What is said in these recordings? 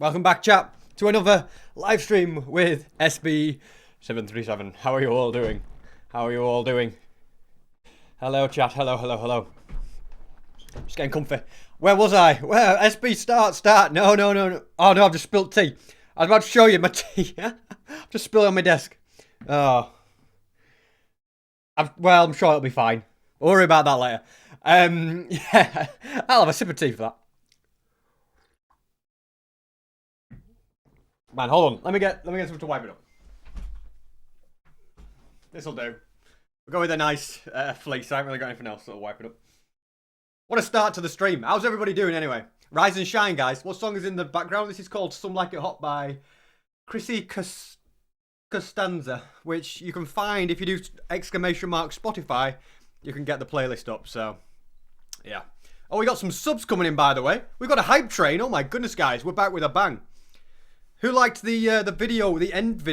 Welcome back, chat, to another live stream with SB737. How are you all doing? How are you all doing? Hello, chat. Hello. Just getting comfy. Where was I? Where? SB, start. No. Oh, no, I've just spilt tea. I was about to show you my tea. Just spilled it on my desk. Oh. Well, I'm sure it'll be fine. We'll worry about that later. Yeah. I'll have a sip of tea for that. Man, hold on. Let me get something to wipe it up. This'll do. We'll go with a nice fleece. I haven't really got anything else that'll wipe it up. What a start to the stream. How's everybody doing anyway? Rise and shine, guys. What song is in the background? This is called Some Like It Hot by Chrissy Costanza, which you can find if you do ! Spotify. You can get the playlist up, so yeah. Oh, we got some subs coming in, by the way. We got a hype train. Oh my goodness, guys. We're back with a bang. Who liked the video, the end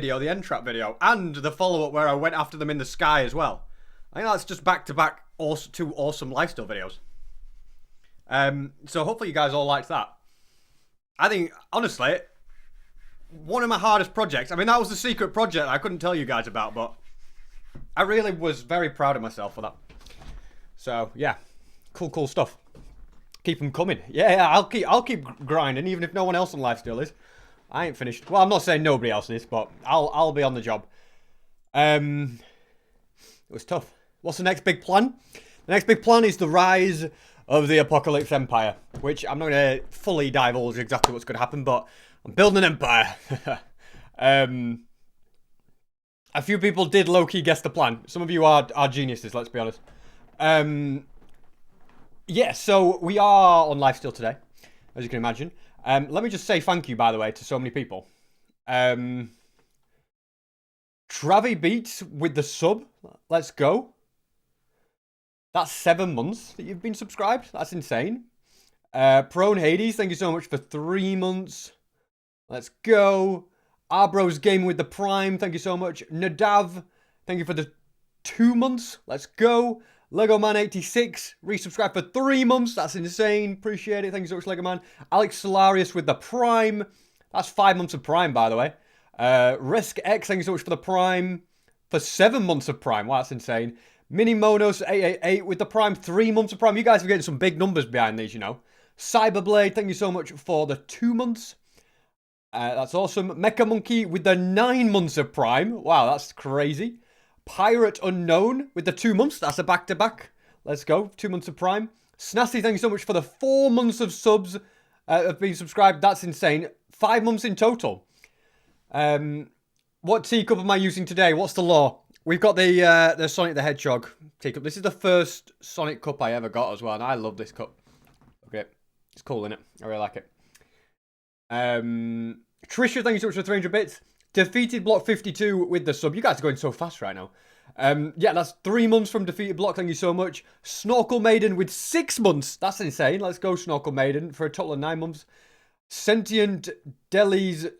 trap video, and the follow-up where I went after them in the sky as well? I think that's just back-to-back two awesome lifestyle videos. So hopefully you guys all liked that. I think, honestly, one of my hardest projects, I mean, that was the secret project I couldn't tell you guys about, but I really was very proud of myself for that. So, yeah, cool stuff. Keep them coming. Yeah, I'll keep grinding, even if no one else on Lifesteal is. I ain't finished. Well, I'm not saying nobody else is, but I'll be on the job. It was tough. What's the next big plan? The next big plan is the rise of the Apocalypse Empire, which I'm not going to fully divulge exactly what's going to happen, but I'm building an empire. A few people did low-key guess the plan. Some of you are geniuses, let's be honest. Yeah, so we are on Lifesteal today, as you can imagine. Let me just say thank you, by the way, to so many people. Travi Beats with the sub. Let's go. That's 7 months that you've been subscribed. That's insane. Prone Hades, thank you so much for 3 months. Let's go. Arbro's Gaming with the Prime, thank you so much. Nadav, thank you for the 2 months. Let's go. Lego Man 86, resubscribed for 3 months. That's insane. Appreciate it. Thank you so much, Lego Man. Alex Solarius with the Prime. That's 5 months of Prime, by the way. Risk X, thank you so much for the Prime. For 7 months of Prime. Wow, that's insane. Mini Monos 888 with the Prime. 3 months of Prime. You guys are getting some big numbers behind these, you know. Cyberblade, thank you so much for the 2 months. That's awesome. Mecha Monkey with the 9 months of Prime. Wow, that's crazy. Pirate Unknown with the 2 months. That's a back-to-back. Let's go. 2 months of Prime. Snazzy, thank you so much for the 4 months of subs of being subscribed. That's insane. 5 months in total. What teacup am I using today? What's the law? We've got the Sonic the Hedgehog teacup. This is the first Sonic cup I ever got as well, and I love this cup. Okay. It's cool, isn't it? I really like it. Trisha, thank you so much for 300 bits. Defeated Block 52 with the sub. You guys are going so fast right now. Yeah, that's 3 months from Defeated Block. Thank you so much. Snorkel Maiden with 6 months. That's insane. Let's go, Snorkel Maiden, for a total of 9 months. Sentient Deli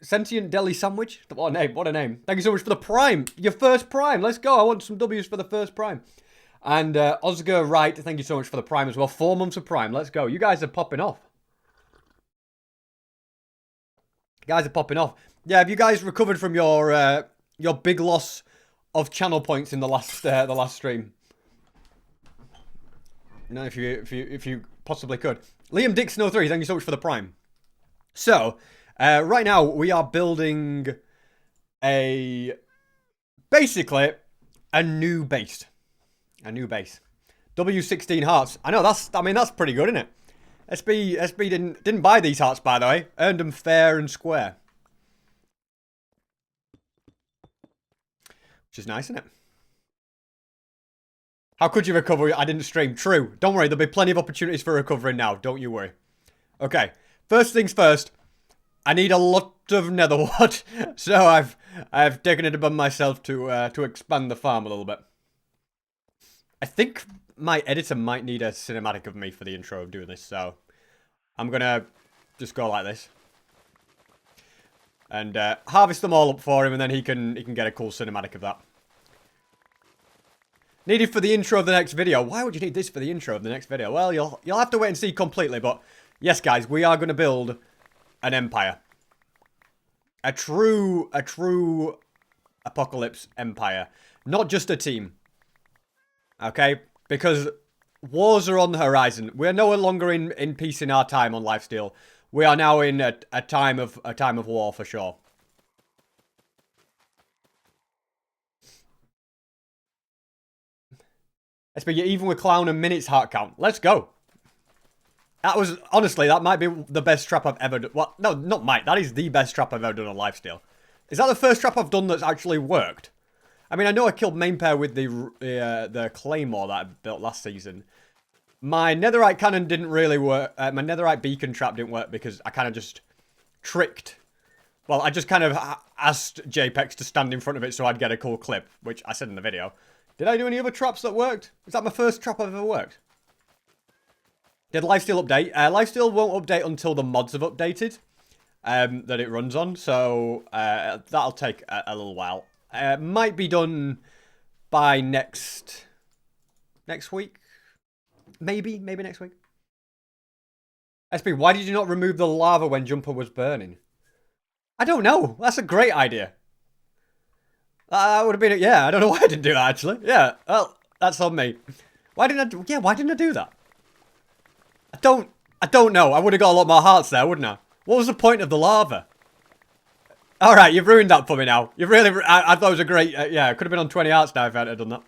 Sandwich. What a name. What a name. Thank you so much for the Prime. Your first Prime. Let's go. I want some W's for the first Prime. And Oscar Wright, thank you so much for the Prime as well. 4 months of Prime. Let's go. You guys are popping off. Guys are popping off. Yeah, have you guys recovered from your big loss of channel points in the last stream? No, if you possibly could. Liam Dixon 03, thank you so much for the Prime. So, right now we are building basically a new base. A new base. W16 hearts. I know that's pretty good, isn't it? SB didn't buy these hearts, by the way. Earned them fair and square. Which is nice, isn't it? How could you recover? I didn't stream. True. Don't worry, there'll be plenty of opportunities for recovering now. Don't you worry. Okay. First things first. I need a lot of netherwood. So I've taken it upon myself to expand the farm a little bit. I think my editor might need a cinematic of me for the intro of doing this, so I'm gonna just go like this and harvest them all up for him, and then he can get a cool cinematic of that. Needed for the intro of the next video. Why would you need this for the intro of the next video? Well, you'll have to wait and see completely, but yes, guys, we are going to build an empire. A true apocalypse empire. Not just a team. Okay? Because wars are on the horizon. We're no longer in peace in our time on Lifesteal. We are now in a time of war for sure. SB, even with clown and minutes heart count. Let's go. That was, honestly, that might be the best trap I've ever done. Well, no, not might. That is the best trap I've ever done on Lifesteal. Is that the first trap I've done that's actually worked? I mean, I know I killed main pair with the Claymore that I built last season. My netherite cannon didn't really work. My netherite beacon trap didn't work because I kind of just tricked. Well, I just kind of asked JPEX to stand in front of it so I'd get a cool clip, which I said in the video. Did I do any other traps that worked? Is that my first trap I've ever worked? Did Lifesteal update? Lifesteal won't update until the mods have updated that it runs on, so that'll take a little while. Might be done by next week. Maybe next week. SB, why did you not remove the lava when Jumper was burning? I don't know. That's a great idea. That would have been, yeah, I don't know why I didn't do that, actually. Yeah, well, that's on me. Why didn't I do that? I don't know. I would have got a lot more hearts there, wouldn't I? What was the point of the lava? Alright, you've ruined that for me now. You've really, I thought it was a great, yeah, it could have been on 20 hearts now if I had done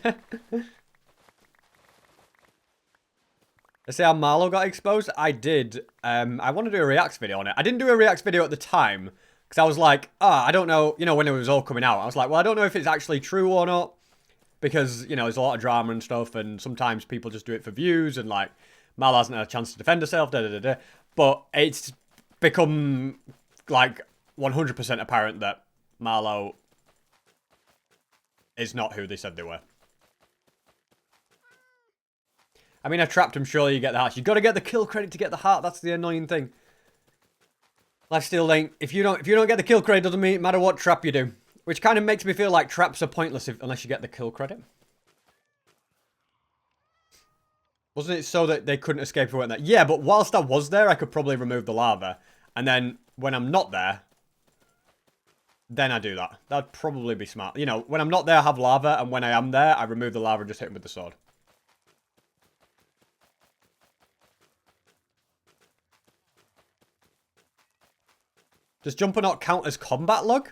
that. Let's see how Marlow got exposed. I did. I want to do a reacts video on it. I didn't do a reacts video at the time because I was like, I don't know. You know, when it was all coming out, I was like, well, I don't know if it's actually true or not because, you know, there's a lot of drama and stuff and sometimes people just do it for views and like Marlow hasn't had a chance to defend herself, But it's become like 100% apparent that Marlow is not who they said they were. I mean, I trapped him, surely you get the heart. You've got to get the kill credit to get the heart. That's the annoying thing. Lifesteal ain't. If you don't get the kill credit, doesn't matter what trap you do. Which kind of makes me feel like traps are pointless unless you get the kill credit. Wasn't it so that they couldn't escape if we weren't there? Yeah, but whilst I was there, I could probably remove the lava. And then, when I'm not there, then I do that. That'd probably be smart. You know, when I'm not there, I have lava. And when I am there, I remove the lava and just hit him with the sword. Does Jumper not count as combat log?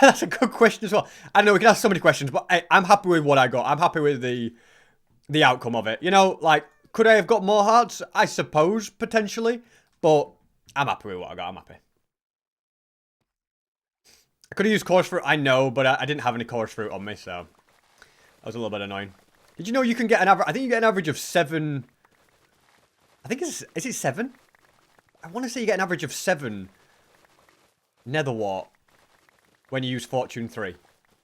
That's a good question as well. I know we can ask so many questions, but I'm happy with what I got. I'm happy with the outcome of it. You know, like, could I have got more hearts? I suppose, potentially. But I'm happy with what I got. I'm happy. I could have used course fruit, I know, but I didn't have any course fruit on me, so that was a little bit annoying. Did you know you can get an average? I think you get an average of 7. I think is it 7? I want to say you get an average of 7 nether wart when you use Fortune 3.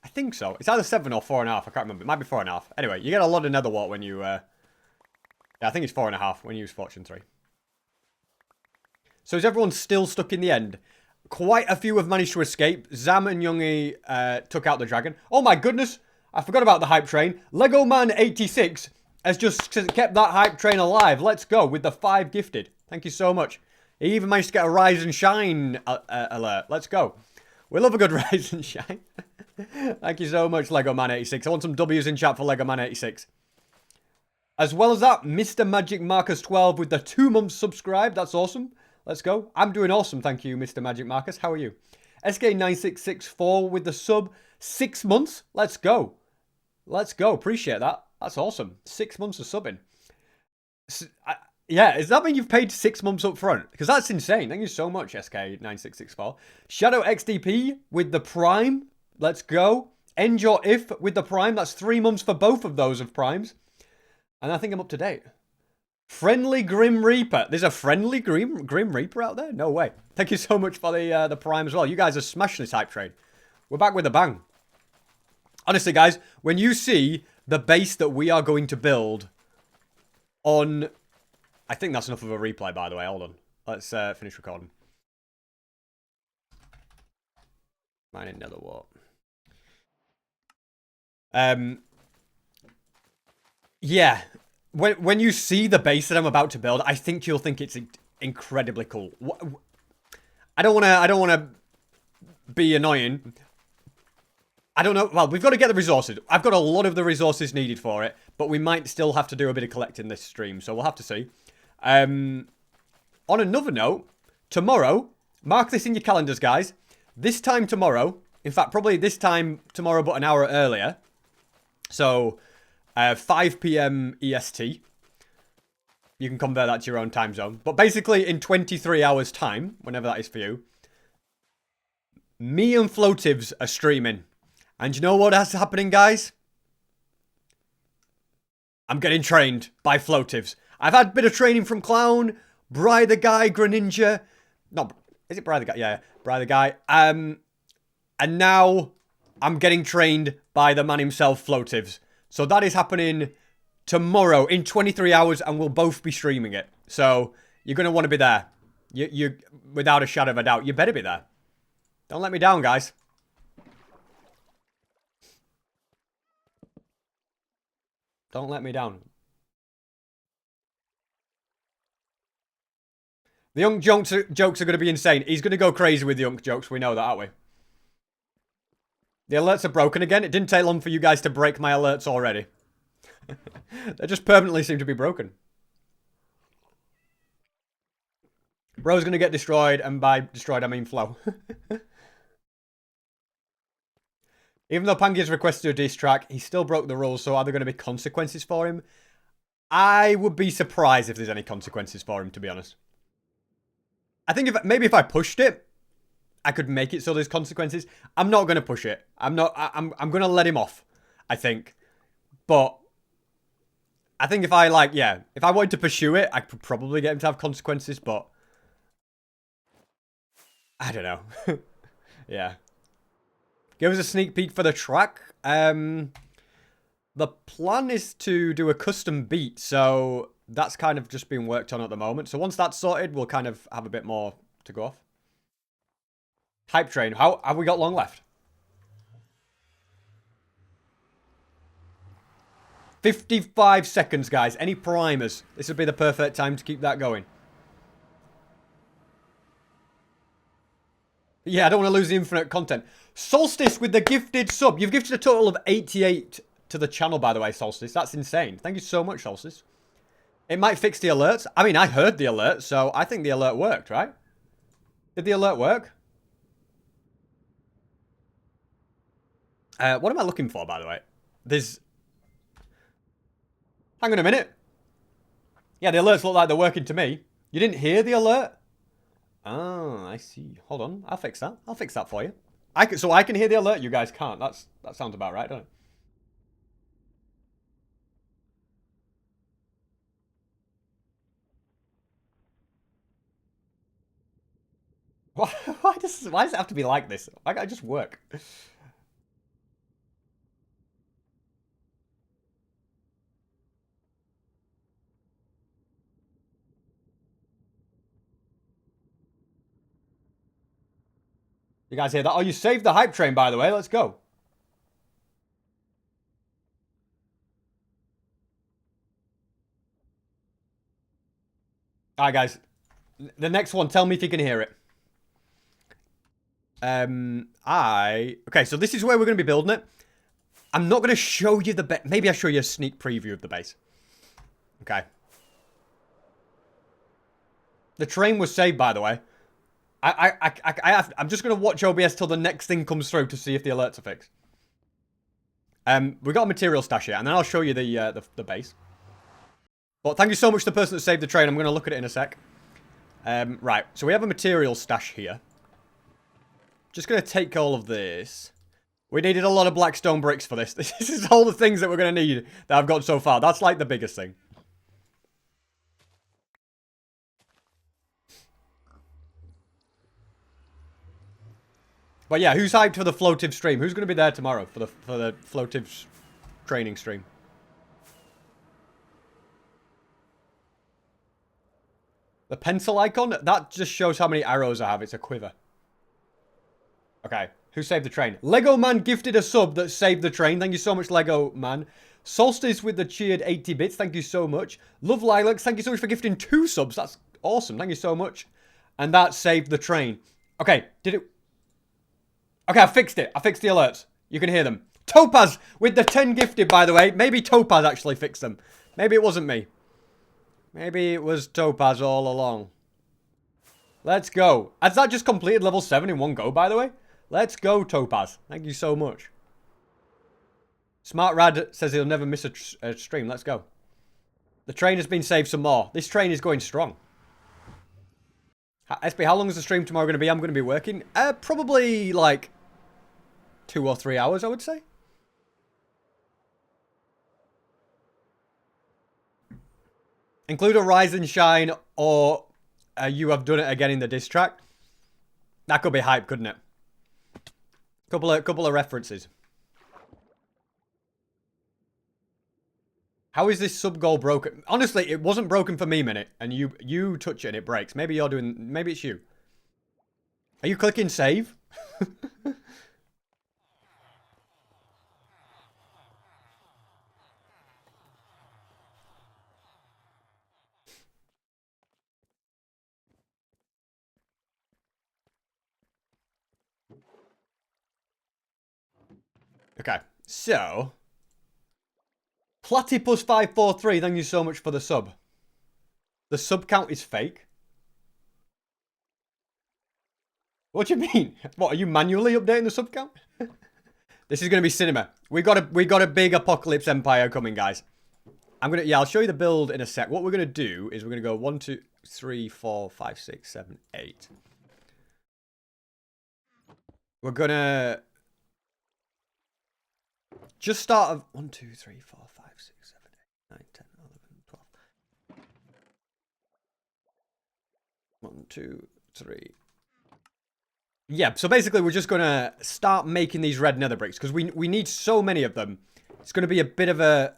I think so. It's either 7 or 4.5. I can't remember. It might be 4.5. Anyway, you get a lot of nether wart when you... yeah, I think it's 4.5 when you use Fortune 3. So is everyone still stuck in the end? Quite a few have managed to escape. Zam and Youngie took out the dragon. Oh my goodness! I forgot about the hype train. Lego Man 86 has just kept that hype train alive. Let's go with the 5 gifted. Thank you so much. He even managed to get a rise and shine alert. Let's go. We love a good rise and shine. Thank you so much, Lego Man 86. I want some W's in chat for Lego Man 86. As well as that, Mr. Magic Marcus 12 with the 2 months subscribed. That's awesome. Let's go. I'm doing awesome. Thank you, Mr. Magic Marcus. How are you? SK9664 with the sub. 6 months. Let's go. Let's go. Appreciate that. That's awesome. 6 months of subbing. Yeah, does that mean you've paid 6 months up front? Because that's insane. Thank you so much, SK9664. Shadow XDP with the Prime. Let's go. End Your If with the Prime. That's 3 months for both of those of Primes. And I think I'm up to date. Friendly Grim Reaper. There's a friendly Grim Reaper out there? No way. Thank you so much for the Prime as well. You guys are smashing this hype train. We're back with a bang. Honestly, guys, when you see the base that we are going to build on... I think that's enough of a replay, by the way. Hold on. Let's finish recording. Mine another what? Yeah. When you see the base that I'm about to build, I think you'll think it's incredibly cool. I don't want to be annoying. I don't know. Well, we've got to get the resources. I've got a lot of the resources needed for it, but we might still have to do a bit of collecting this stream, so we'll have to see. On another note, tomorrow, mark this in your calendars, guys. This time tomorrow, in fact, probably this time tomorrow, but an hour earlier. So, 5 p.m. EST. You can convert that to your own time zone. But basically, in 23 hours' time, whenever that is for you, me and Floatives are streaming. And you know what else is happening, guys? I'm getting trained by Floatives. I've had a bit of training from Clown, Bry the Guy, Greninja. No, is it Bry the Guy? Yeah, Bry the Guy. And now I'm getting trained by the man himself, Floatives. So that is happening tomorrow in 23 hours, and we'll both be streaming it. So you're going to want to be there. You without a shadow of a doubt, you better be there. Don't let me down, guys. Don't let me down. The Unk jokes are going to be insane. He's going to go crazy with the Unk jokes. We know that, aren't we? The alerts are broken again. It didn't take long for you guys to break my alerts already. They just permanently seem to be broken. Bro's going to get destroyed, and by destroyed, I mean Flo. Even though Pangia's requested a diss track, he still broke the rules, so are there going to be consequences for him? I would be surprised if there's any consequences for him, to be honest. I think maybe if I pushed it, I could make it so there's consequences. I'm not going to push it. I'm going to let him off, I think. But I think if I if I wanted to pursue it, I could probably get him to have consequences, but I don't know. Yeah. Give us a sneak peek for the track. The plan is to do a custom beat, so that's kind of just being worked on at the moment. So once that's sorted, we'll kind of have a bit more to go off. Hype train. How have we got long left? 55 seconds, guys. Any primers? This would be the perfect time to keep that going. Yeah, I don't want to lose the infinite content. Solstice with the gifted sub. You've gifted a total of 88 to the channel, by the way, Solstice. That's insane. Thank you so much, Solstice. It might fix the alerts. I mean, I heard the alert, so I think the alert worked, right? Did the alert work? What am I looking for, by the way? There's... Hang on a minute. Yeah, the alerts look like they're working to me. You didn't hear the alert? Oh, I see. Hold on. I'll fix that. I'll fix that for you. So I can hear the alert, you guys can't. That sounds about right, doesn't it? Why does it have to be like this? Why can't I just work? You guys hear that? Oh, you saved the hype train, by the way. Let's go. All right, guys. The next one, tell me if you can hear it. Okay, so this is where we're going to be building it. I'm not going to show you the base. Maybe I'll show you a sneak preview of the base. Okay. The train was saved, by the way. I'm just going to watch OBS till the next thing comes through to see if the alerts are fixed. We got a material stash here, and then I'll show you the base. But thank you so much to the person that saved the train. I'm going to look at it in a sec. Right, so we have a material stash here. Just going to take all of this. We needed a lot of blackstone bricks for this. This is all the things that we're going to need that I've got so far. That's like the biggest thing. But yeah, who's hyped for the Floative stream? Who's going to be there tomorrow for the Floative training stream? The pencil icon? That just shows how many arrows I have. It's a quiver. Okay. Who saved the train? Lego Man gifted a sub that saved the train. Thank you so much, Lego Man. Solstice with the cheered 80 bits. Thank you so much. Love Lilacs. Thank you so much for gifting 2 subs. That's Awesome. Thank you so much. And that saved the train. Okay, did it... Okay, I fixed it. I fixed the alerts. You can hear them. Topaz with the 10 gifted, by the way. Maybe Topaz actually fixed them. Maybe it wasn't me. Maybe it was Topaz all along. Let's go. Has that just completed level 7 in one go, by the way? Let's go, Topaz. Thank you so much. Smart Rad says he'll never miss a stream. Let's go. The train has been saved some more. This train is going strong. SB, how long is the stream tomorrow going to be? I'm going to be working. Probably like 2 or 3 hours, I would say. Include a Rise and Shine or You Have Done It Again in the diss track. That could be hype, couldn't it? Couple of references. How is this sub goal broken? Honestly, it wasn't broken for me, Minute, and you touch it and it breaks. Maybe you're doing... Maybe it's you. Are you clicking save? Okay, so... Platypus543, thank you so much for the sub. The sub count is fake. What do you mean? What, are you manually updating the sub count? This is going to be cinema. We got a big Apocalypse Empire coming, guys. I'll show you the build in a sec. What we're going to do is we're going to go 1, 2, 3, 4, 5, 6, 7, 8. We're going to... Just start of 1, 2, 3, 4, 5, 6, 7, 8, 9, 10, 11, 12. 1, 2, 3. Yeah, so basically we're just going to start making these red nether bricks because we need so many of them. It's going to be a bit of a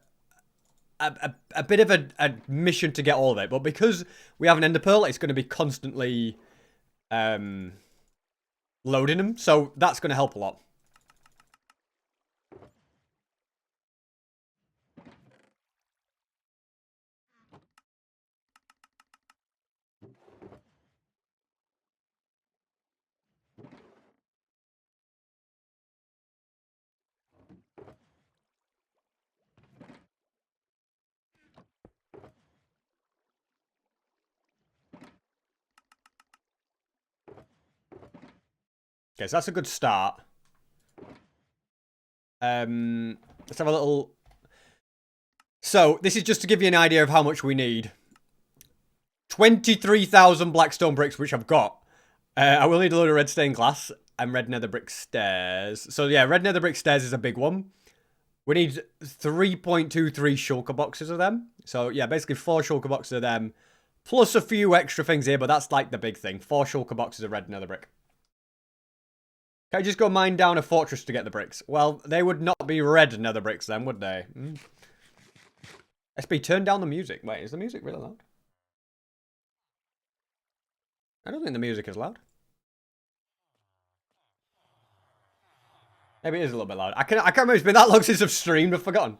mission to get all of it, but because we have an ender pearl, it's going to be constantly loading them, so that's going to help a lot. Okay, so that's a good start. Let's have a little... So, this is just to give you an idea of how much we need. 23,000 blackstone bricks, which I've got. I will need a load of red stained glass and red nether brick stairs. So, yeah, red nether brick stairs is a big one. We need 3.23 shulker boxes of them. So, yeah, basically 4 shulker boxes of them. Plus a few extra things here, but that's like the big thing. 4 shulker boxes of red nether brick. Can I just go mine down a fortress to get the bricks? Well, they would not be red nether bricks then, would they? SB, turn down the music. Wait, is the music really loud? I don't think the music is loud. Maybe it is a little bit loud. I can't remember. It's been that long since I've streamed. I've forgotten.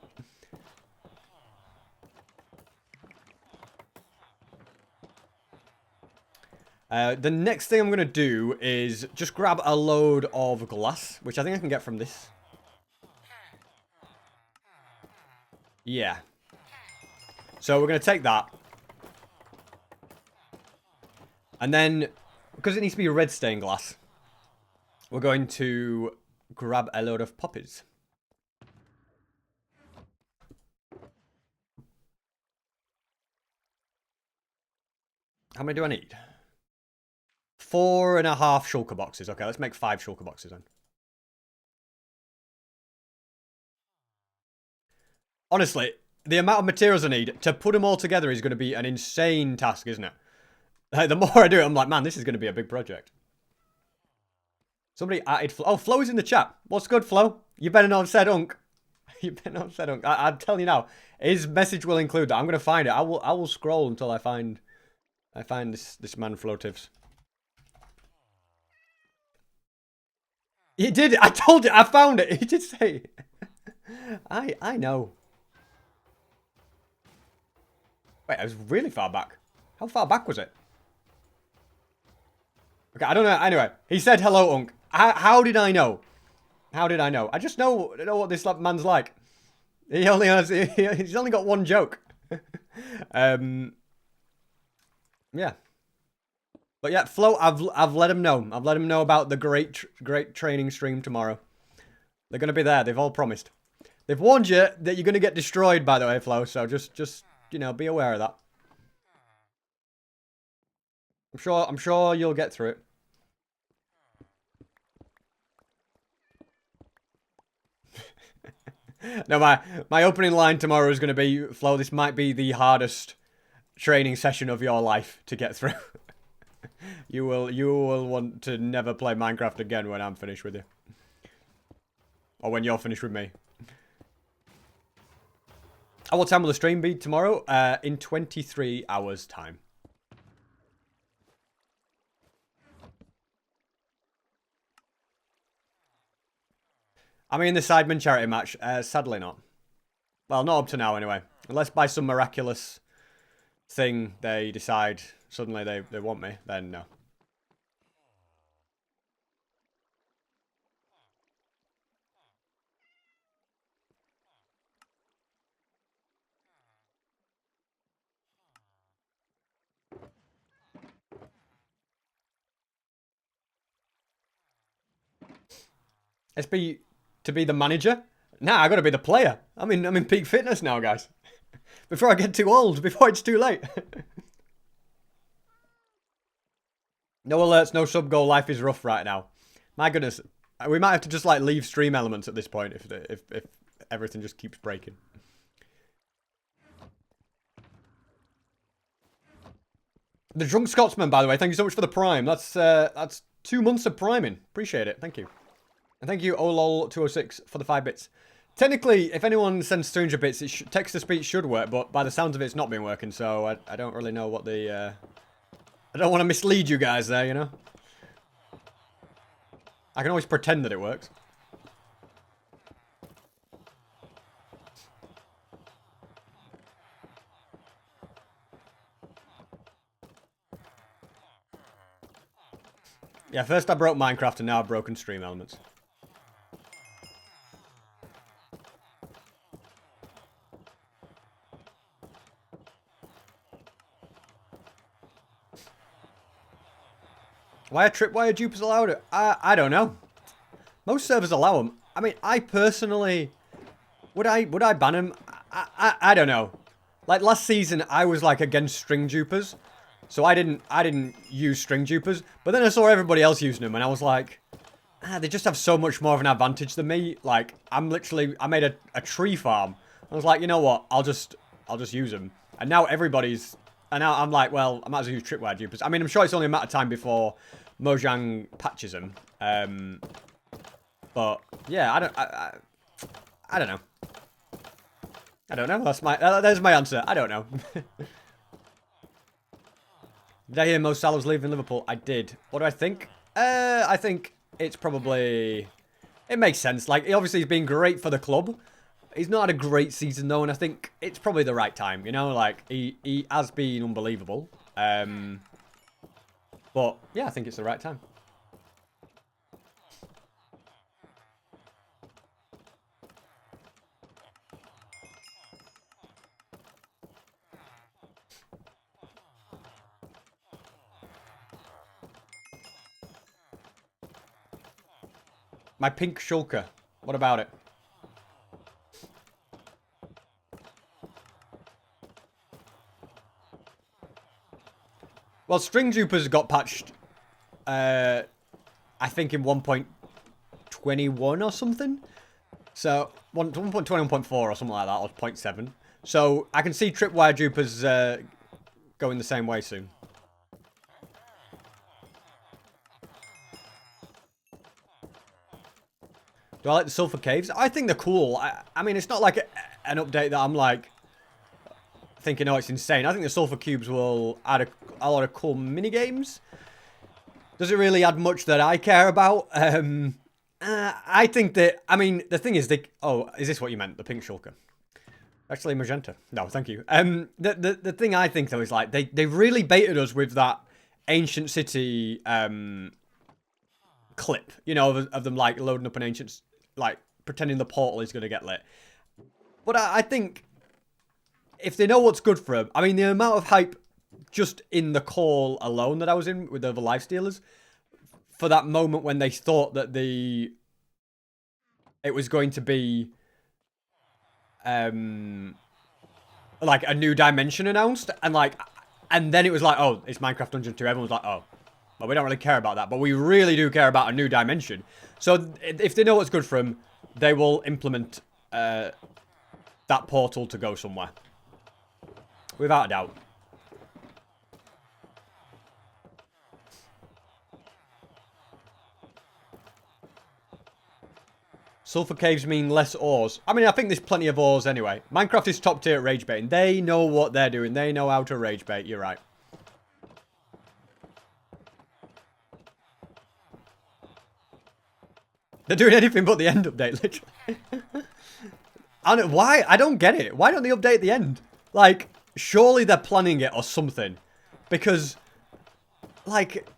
The next thing I'm going to do is just grab a load of glass, which I think I can get from this. Yeah. So we're going to take that. And then, because it needs to be red stained glass, we're going to grab a load of poppies. How many do I need? 4.5 shulker boxes. Okay, let's make 5 shulker boxes then. Honestly, the amount of materials I need to put them all together is going to be an insane task, isn't it? Like, the more I do it, I'm like, man, this is going to be a big project. Somebody added Flo. Oh, Flo is in the chat. What's good, Flo? You better not have said unk. You better not have said unk. I'm telling you now, his message will include that. I'm going to find it. I will scroll until I find this man Floatives. He did. I told you. I found it. He did say. I know. Wait, I was really far back. How far back was it? Okay, I don't know. Anyway, he said hello, Unk. How did I know? How did I know? I just know what this man's like. He only has. He's only got one joke. Yeah. But yeah, Flo, I've let him know. I've let him know about the great training stream tomorrow. They're gonna be there. They've all promised. They've warned you that you're gonna get destroyed, by the way, Flo. So just you know, be aware of that. I'm sure you'll get through it. No, my opening line tomorrow is going to be, Flo, this might be the hardest training session of your life to get through. You will want to never play Minecraft again when I'm finished with you. Or when you're finished with me. Oh, what time will the stream be tomorrow? In 23 hours time. I mean, the Sidemen charity match? Sadly not. Well, not up to now, anyway. Unless by some miraculous thing they decide suddenly they want me, then no. SB to be the manager? Nah, I gotta be the player. I'm in peak fitness now, guys. Before I get too old, before it's too late. No alerts, no sub goal. Life is rough right now. My goodness, we might have to just like leave stream elements at this point if everything just keeps breaking. The Drunk Scotsman, by the way, thank you so much for the prime. That's 2 months of priming. Appreciate it. Thank you. And thank you, olol206, for the 5 bits. Technically, if anyone sends 200 bits, text-to-speech should work, but by the sounds of it, it's not been working, so I don't really know what the... I don't want to mislead you guys there, you know? I can always pretend that it works. Yeah, first I broke Minecraft, and now I've broken stream elements. Why are tripwire dupers allowed? I don't know. Most servers allow them. I mean, I personally... Would I ban them? I don't know. Like, last season, I was, like, against string dupers. So I didn't use string dupers. But then I saw everybody else using them, and I was like... they just have so much more of an advantage than me. Like, I made a tree farm. I was like, you know what? I'll just use them. And now everybody's... And now I'm like, well, I might as well use tripwire dupers. I mean, I'm sure it's only a matter of time before Mojang patches them. But yeah, I don't know. I don't know. There's my answer. I don't know. Did I hear Mo Salah's leaving Liverpool? I did. What do I think? I think it's probably... It makes sense. Like, obviously he's been great for the club. He's not had a great season, though, and I think it's probably the right time, you know? Like, he has been unbelievable. But, yeah, I think it's the right time. My pink shulker. What about it? Well, string dupers got patched, I think in 1.21 or something. So, 1.21.4 or something like that, or 0.7. So, I can see tripwire dupers going the same way soon. Do I like the sulfur caves? I think they're cool. I mean, it's not like an update that I'm like... thinking, oh, it's insane. I think the sulfur cubes will add a lot of cool mini-games. Does it really add much that I care about? I think that... I mean, the thing is... Oh, is this what you meant? The pink shulker? Actually, magenta. No, thank you. The thing I think, though, is like... They really baited us with that ancient city clip, you know, of them like loading up an ancient, like pretending the portal is going to get lit. But I think if they know what's good for them, I mean, the amount of hype just in the call alone that I was in with the other Lifestealers for that moment when they thought that it was going to be like a new dimension announced, and then it was like, oh, it's Minecraft Dungeon 2. Everyone's like, oh, well, we don't really care about that, but we really do care about a new dimension. So if they know what's good for them, they will implement that portal to go somewhere, without a doubt. Sulfur caves mean less ores. I mean, I think there's plenty of ores anyway. Minecraft is top tier at rage baiting. They know what they're doing. They know how to rage bait. You're right. They're doing anything but the end update, literally. And why? I don't get it. Why don't they update the end? Like, surely they're planning it or something. Because, like,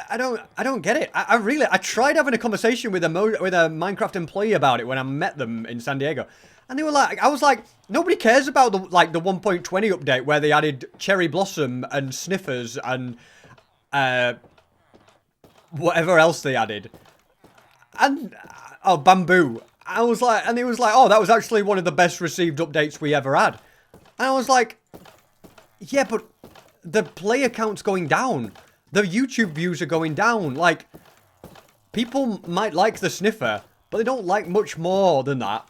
I don't get it. I tried having a conversation with a Minecraft employee about it when I met them in San Diego. And they were like, I was like, nobody cares about the 1.20 update where they added cherry blossom and sniffers and whatever else they added. And oh, bamboo. I was like, and he was like, oh, that was actually one of the best received updates we ever had. And I was like, yeah, but the player count's going down. The YouTube views are going down. Like, people might like the sniffer, but they don't like much more than that.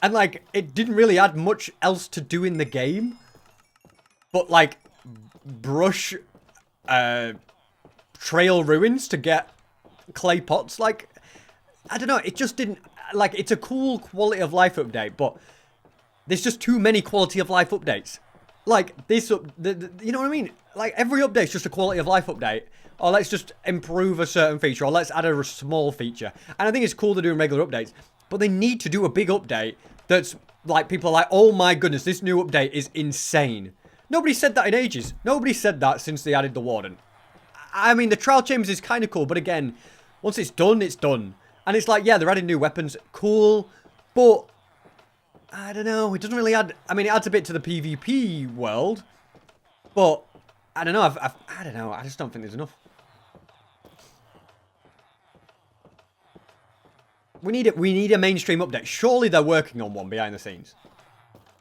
And, like, it didn't really add much else to do in the game. But, like, brush trail ruins to get clay pots. Like, I don't know. It just didn't... Like, it's a cool quality of life update, but there's just too many quality of life updates. Like, this, you know what I mean? Like, every update's just a quality of life update. Or let's just improve a certain feature. Or let's add a small feature. And I think it's cool they're doing regular updates. But they need to do a big update that's, like, people are like, oh my goodness, this new update is insane. Nobody said that in ages. Nobody said that since they added the Warden. I mean, the Trial Chambers is kind of cool. But again, once it's done, it's done. And it's like, yeah, they're adding new weapons. Cool. But I don't know. It doesn't really add... I mean, it adds a bit to the PvP world. But I don't know. I don't know. I just don't think there's enough. We need a mainstream update. Surely they're working on one behind the scenes.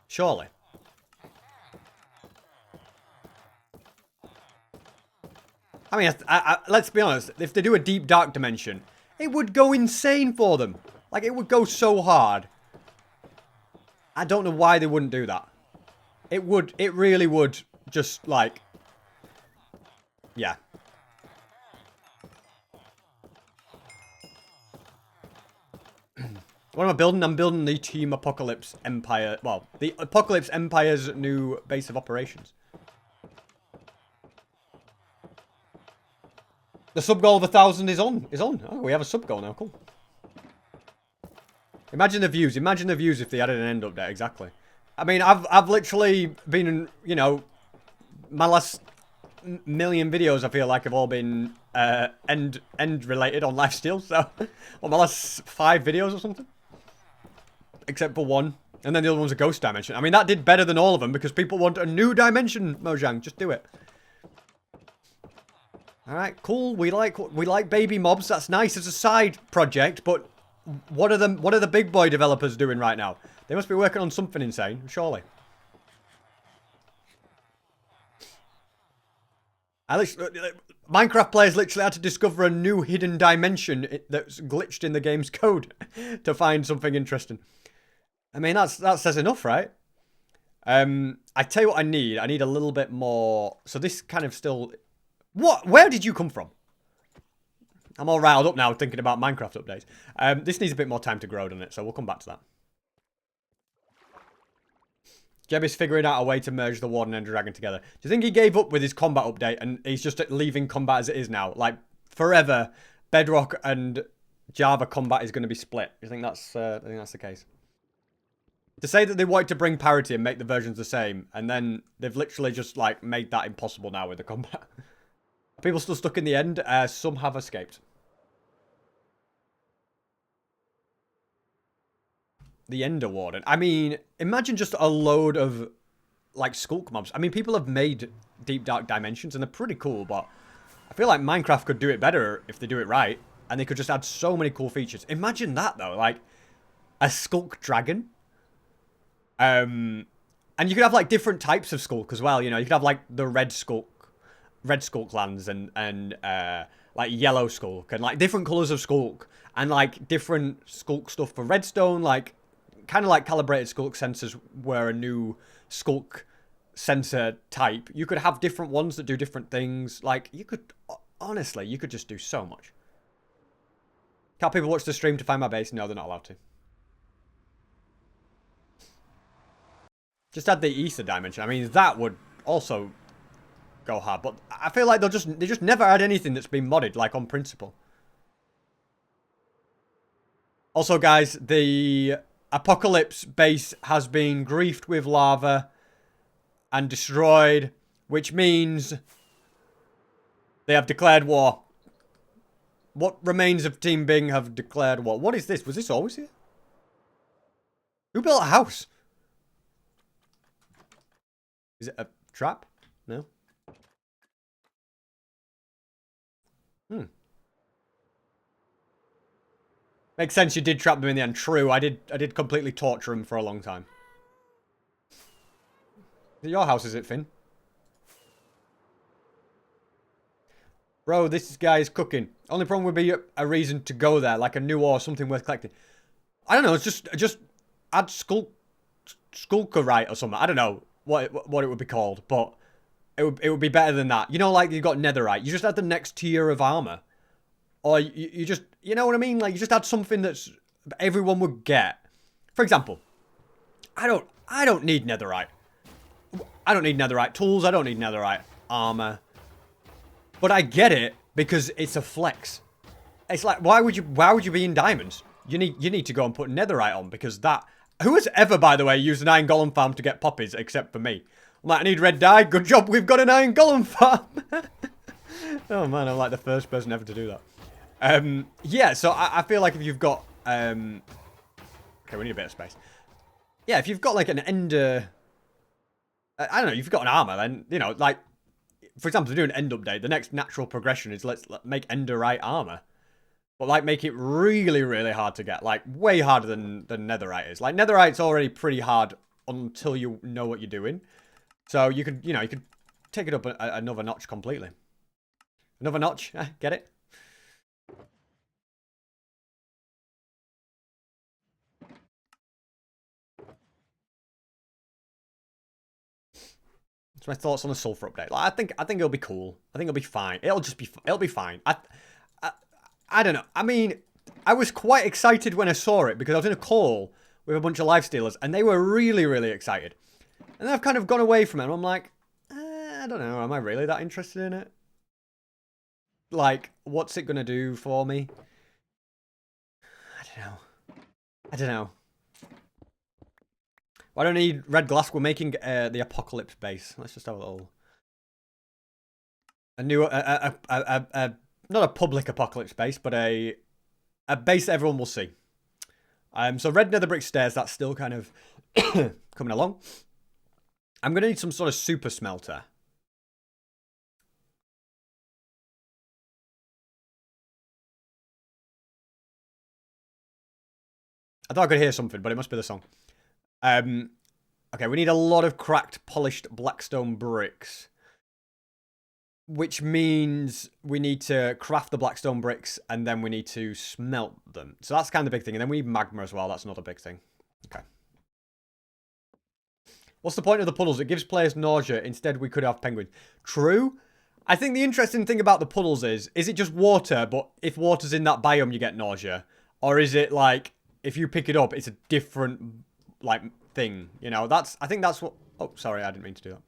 Surely. I mean, let's be honest. If they do a deep dark dimension, it would go insane for them. Like, it would go so hard. I don't know why they wouldn't do that. It would. It really would. Just like, yeah. What am I building? I'm building the Team Apocalypse Empire. Well, the Apocalypse Empire's new base of operations. The sub goal of 1,000 is on. Oh, we have a sub goal now. Cool. Imagine the views. Imagine the views if they added an end update. Exactly. I mean, I've literally been, you know, my last million videos I feel like have all been end related on Lifesteal. So, well, my last 5 videos or something, except for one, and then the other one's a ghost dimension. I mean, that did better than all of them because people want a new dimension. Mojang, just do it. All right, cool. We like baby mobs. That's nice as a side project, but what are the big boy developers doing right now? They must be working on something insane, surely. Minecraft players literally had to discover a new hidden dimension that's glitched in the game's code to find something interesting. I mean, that says enough, right? I tell you what I need. I need a little bit more. So this kind of still... What? Where did you come from? I'm all riled up now thinking about Minecraft updates. This needs a bit more time to grow, doesn't it? So we'll come back to that. Jeb is figuring out a way to merge the Warden and Dragon together. Do you think he gave up with his combat update and he's just leaving combat as it is now? Like, forever, Bedrock and Java combat is going to be split. Do you think that's the case? To say that they wanted to bring parity and make the versions the same, and then they've literally just, like, made that impossible now with the combat. People still stuck in the end. Some have escaped. The Ender Warden. I mean, imagine just a load of, like, skulk mobs. I mean, people have made Deep Dark Dimensions, and they're pretty cool, but I feel like Minecraft could do it better if they do it right, and they could just add so many cool features. Imagine that, though, like, a skulk dragon. And you could have, like, different types of skulk as well, you know. You could have, like, the red skulk lands and like, yellow skulk, and, like, different colours of skulk, and, like, different skulk stuff for redstone, like, kind of like calibrated skulk sensors were a new skulk sensor type. You could have different ones that do different things. Like, you could, honestly, you could just do so much. Can't people watch the stream to find my base? No, they're not allowed to. Just add the ether dimension. I mean, that would also go hard, but I feel like they just never add anything that's been modded, like, on principle. Also, guys, the Apocalypse base has been griefed with lava and destroyed, which means they have declared war. What remains of Team Bing have declared war. What is this? Was this always here? Who built a house? Is it a trap? No. Makes sense you did trap them in the end. True, I did completely torture them for a long time. Is it your house, is it, Finn? Bro, this guy is cooking. Only problem would be a reason to go there, like a new ore, something worth collecting. I don't know, it's just add Skulkerite or something. I don't know what it would be called, but it would be better than that. You know, like, you got Netherite. You just add the next tier of armor. Or you just, you know what I mean? Like, you just add something that's everyone would get. For example, I don't need Netherite. I don't need Netherite tools. I don't need Netherite armor. But I get it because it's a flex. It's like, why would you be in diamonds? You need to go and put Netherite on, because that. Who has ever, by the way, used an iron golem farm to get poppies except for me? I'm like, I need red dye. Good job, we've got an iron golem farm. Oh man, I'm like the first person ever to do that. Yeah, so I feel like if you've got, okay, we need a bit of space. Yeah, if you've got, like, an ender, I don't know, you've got an armor, then, you know, like, for example, to do an end update, the next natural progression is let's make enderite armor. But, like, make it really, really hard to get, like, way harder than netherite is. Like, netherite's already pretty hard until you know what you're doing. So you could, you know, you could take it up another notch completely. Another notch, get it? That's my thoughts on the sulfur update. Like, I think it'll be cool. I think it'll be fine. It'll be fine. I don't know. I mean, I was quite excited when I saw it because I was in a call with a bunch of Lifestealers and they were really, really excited. And then I've kind of gone away from it and I'm like, I don't know. Am I really that interested in it? Like, what's it going to do for me? I don't know. Why don't I need red glass? We're making the Apocalypse base. Let's just have a little... A new... not a public Apocalypse base, but a base that everyone will see. So red nether brick stairs, that's still kind of coming along. I'm going to need some sort of super smelter. I thought I could hear something, but it must be the song. Okay, we need a lot of cracked, polished blackstone bricks. Which means we need to craft the blackstone bricks and then we need to smelt them. So that's kind of the big thing. And then we need magma as well. That's another big thing. Okay. What's the point of the puddles? It gives players nausea. Instead, we could have penguins. True. I think the interesting thing about the puddles is it just water, but if water's in that biome, you get nausea? Or is it like, if you pick it up, it's a different, like, thing? You know, I think that's what... Oh, sorry, I didn't mean to do that.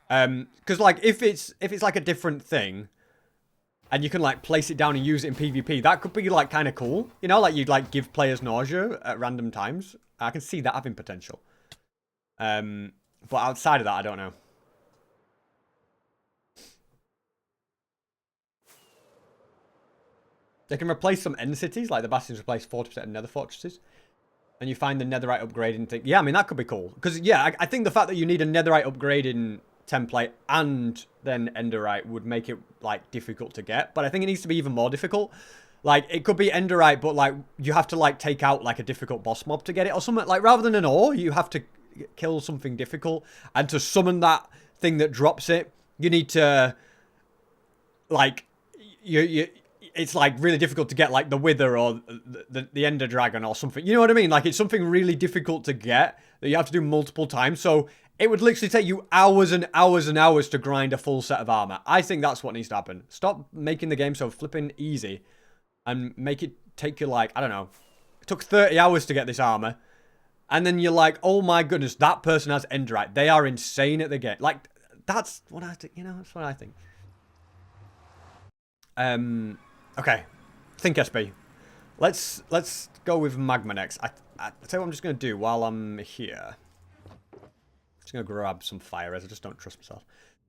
Because, like, if it's like a different thing, and you can like place it down and use it in PvP. That could be like kind of cool. You know, like you'd like give players nausea at random times. I can see that having potential. But outside of that, I don't know. They can replace some end cities, like the Bastions replace 40% of nether fortresses. And you find the netherite upgrading thing. Yeah, I mean, that could be cool. Because, yeah, I think the fact that you need a netherite upgrading template and then enderite would make it, like, difficult to get. But I think it needs to be even more difficult. Like, it could be enderite, but, like, you have to, like, take out, like, a difficult boss mob to get it. Or something, like, rather than an ore, you have to kill something difficult. And to summon that thing that drops it, you need to, like, it's like really difficult to get, like the Wither or the Ender Dragon or something. You know what I mean? Like it's something really difficult to get that you have to do multiple times. So it would literally take you hours and hours and hours to grind a full set of armor. I think that's what needs to happen. Stop making the game so flipping easy and make it take you like, I don't know. It took 30 hours to get this armor. And then you're like, oh my goodness, that person has Enderite. They are insane at the game. Like, that's what I think, you know, that's what I think. Okay, think SB. Let's go with magma next. I tell you what I'm just gonna do while I'm here. Just gonna grab some fire as I just don't trust myself.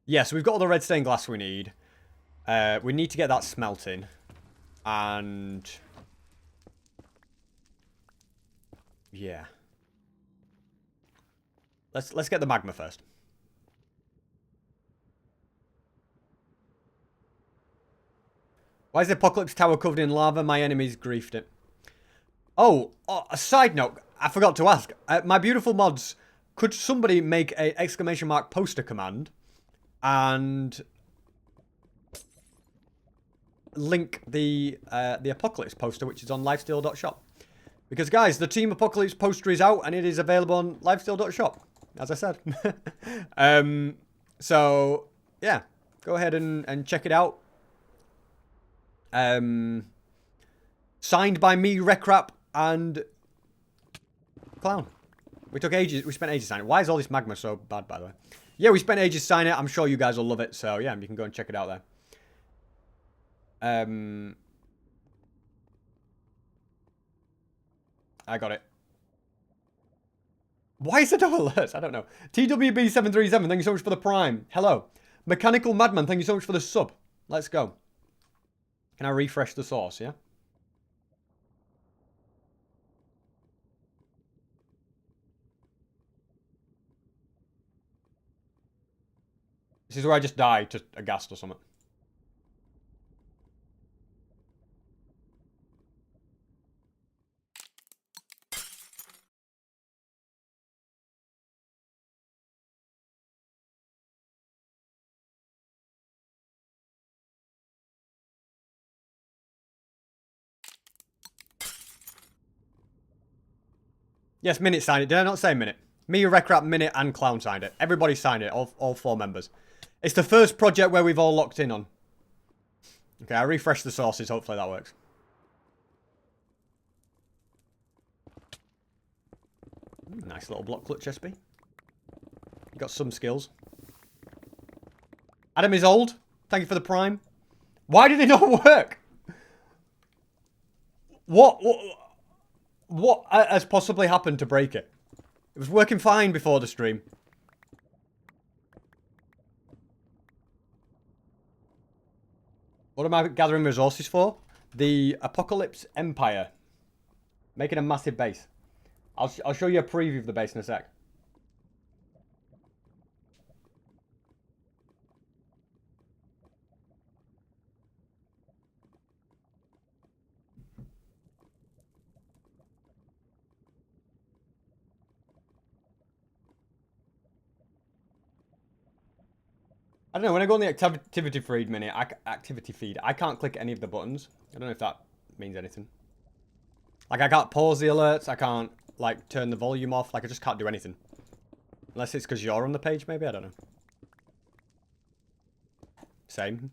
Yeah, so we've got all the red stained glass we need. We need to get that smelting, and yeah, let's get the magma first. Why is the Apocalypse Tower covered in lava? My enemies griefed it. Oh, a side note. I forgot to ask. My beautiful mods, could somebody make a exclamation mark poster command and link the Apocalypse poster, which is on lifesteal.shop? Because, guys, the Team Apocalypse poster is out and it is available on lifesteal.shop, as I said. So, yeah. Go ahead and check it out. Signed by me, Recrap, and Clown. We spent ages signing it. Why is all this magma so bad, by the way? Yeah, we spent ages signing it. I'm sure you guys will love it. So, yeah, you can go and check it out there. I got it. Why is it double alerts? I don't know. TWB737, thank you so much for the prime. Hello. Mechanical Madman, thank you so much for the sub. Let's go. Can I refresh the source, yeah? This is where I just died to a ghast or something. Yes, Minute signed it. Did I not say Minute? Me, Recrap, Minute, and Clown signed it. Everybody signed it. All 4 members. It's the first project where we've all locked in on. Okay, I refreshed the sources. Hopefully that works. Nice little block clutch, SB. Got some skills. Adam is old. Thank you for the prime. Why did it not work? What has possibly happened to break it? It was working fine before the stream. What am I gathering resources for? The Apocalypse Empire. Making a massive base. I'll show you a preview of the base in a sec. I don't know, when I go on the activity feed, I can't click any of the buttons. I don't know if that means anything. Like, I can't pause the alerts, I can't, like, turn the volume off, like, I just can't do anything. Unless it's because you're on the page, maybe? I don't know. Same.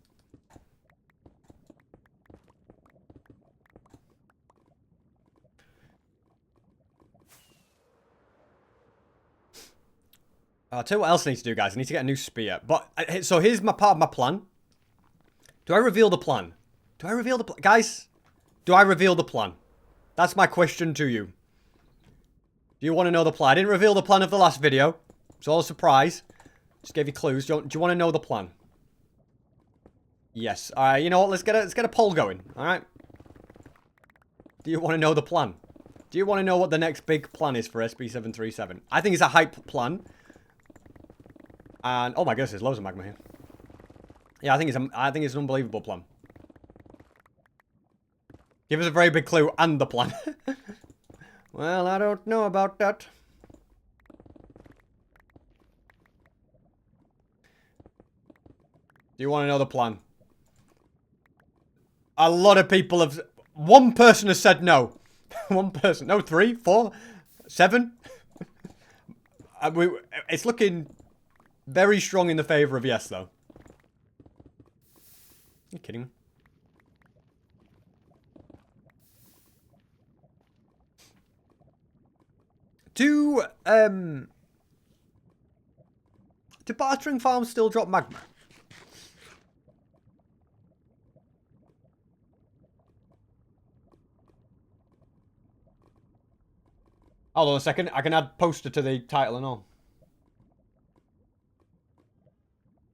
I'll tell you what else I need to do, guys. I need to get a new spear. But, so here's part of my plan. Do I reveal the plan? Do I reveal the plan? Guys, do I reveal the plan? That's my question to you. Do you want to know the plan? I didn't reveal the plan of the last video. It's all a surprise. Just gave you clues. Do you want to know the plan? Yes. Alright, you know what? Let's get a poll going. Alright. Do you want to know the plan? Do you want to know what the next big plan is for SB737? I think it's a hype plan. And oh my goodness, there's loads of magma here. Yeah, I think it's an unbelievable plan. Give us a very big clue and the plan. Well, I don't know about that. Do you want to know the plan? A lot of people have... One person has said no. One person. No, 3, 4, 7. It's looking very strong in the favour of yes, though. You're kidding me. Do bartering farms still drop magma? Hold on a second. I can add poster to the title and all.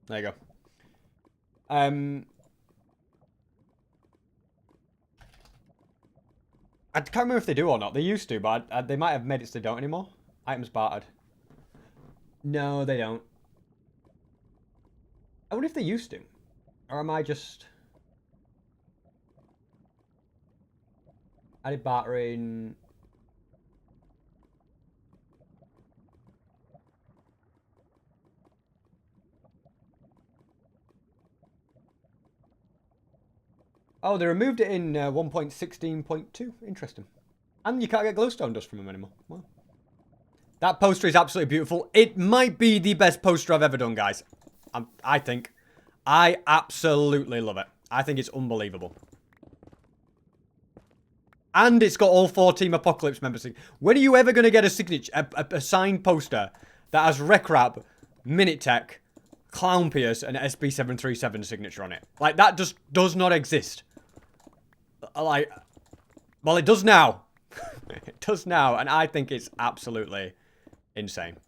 There you go. I can't remember if they do or not. They used to, but they might have made it so they don't anymore. Items bartered. No, they don't. I wonder if they used to. Or am I just... Added bartering... Oh, they removed it in 1.16.2. Interesting. And you can't get glowstone dust from them anymore. Wow. That poster is absolutely beautiful. It might be the best poster I've ever done, guys. I think. I absolutely love it. I think it's unbelievable. And it's got all 4 Team Apocalypse members. When are you ever going to get a signature, a signed poster that has Recrap, Minute Tech, Clown Pierce, and SB737 signature on it? Like, that just does not exist. Like, well, it does now. It does now, and I think it's absolutely insane.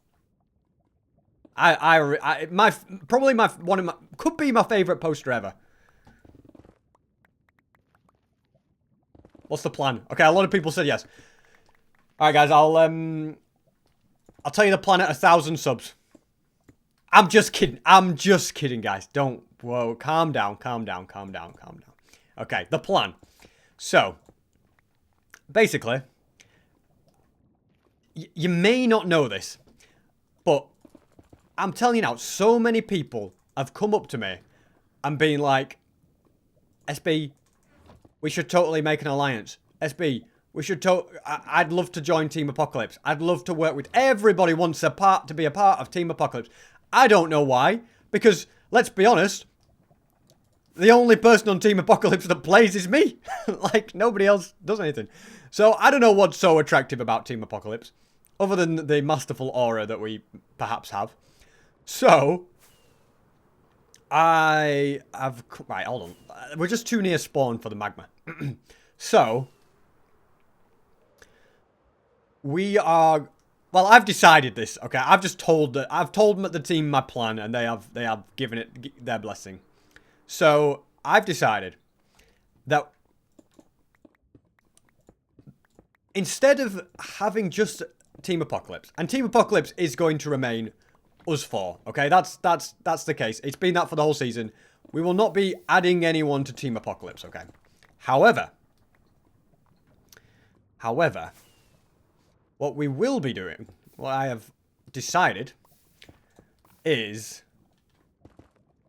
Could be my favorite poster ever. What's the plan? Okay, a lot of people said yes. All right, guys, I'll tell you the plan at 1,000 subs. I'm just kidding. I'm just kidding, guys. Don't. Whoa, calm down, calm down, calm down, calm down. Okay, the plan. So, basically, you may not know this, but I'm telling you now, so many people have come up to me and been like, SB, we should totally make an alliance. SB, we should I'd love to join Team Apocalypse. I'd love to work with everybody wants to be a part of Team Apocalypse. I don't know why, because let's be honest, the only person on Team Apocalypse that plays is me. Like, nobody else does anything. So, I don't know what's so attractive about Team Apocalypse, other than the masterful aura that we perhaps have. So, I have... Right, hold on. We're just too near spawn for the magma. So, we are... Well, I've decided this, okay? I've told the team my plan, and they have given it their blessing. So, I've decided that instead of having just Team Apocalypse, and Team Apocalypse is going to remain us 4, okay? That's the case. It's been that for the whole season. We will not be adding anyone to Team Apocalypse, okay? However, what we will be doing, what I have decided, is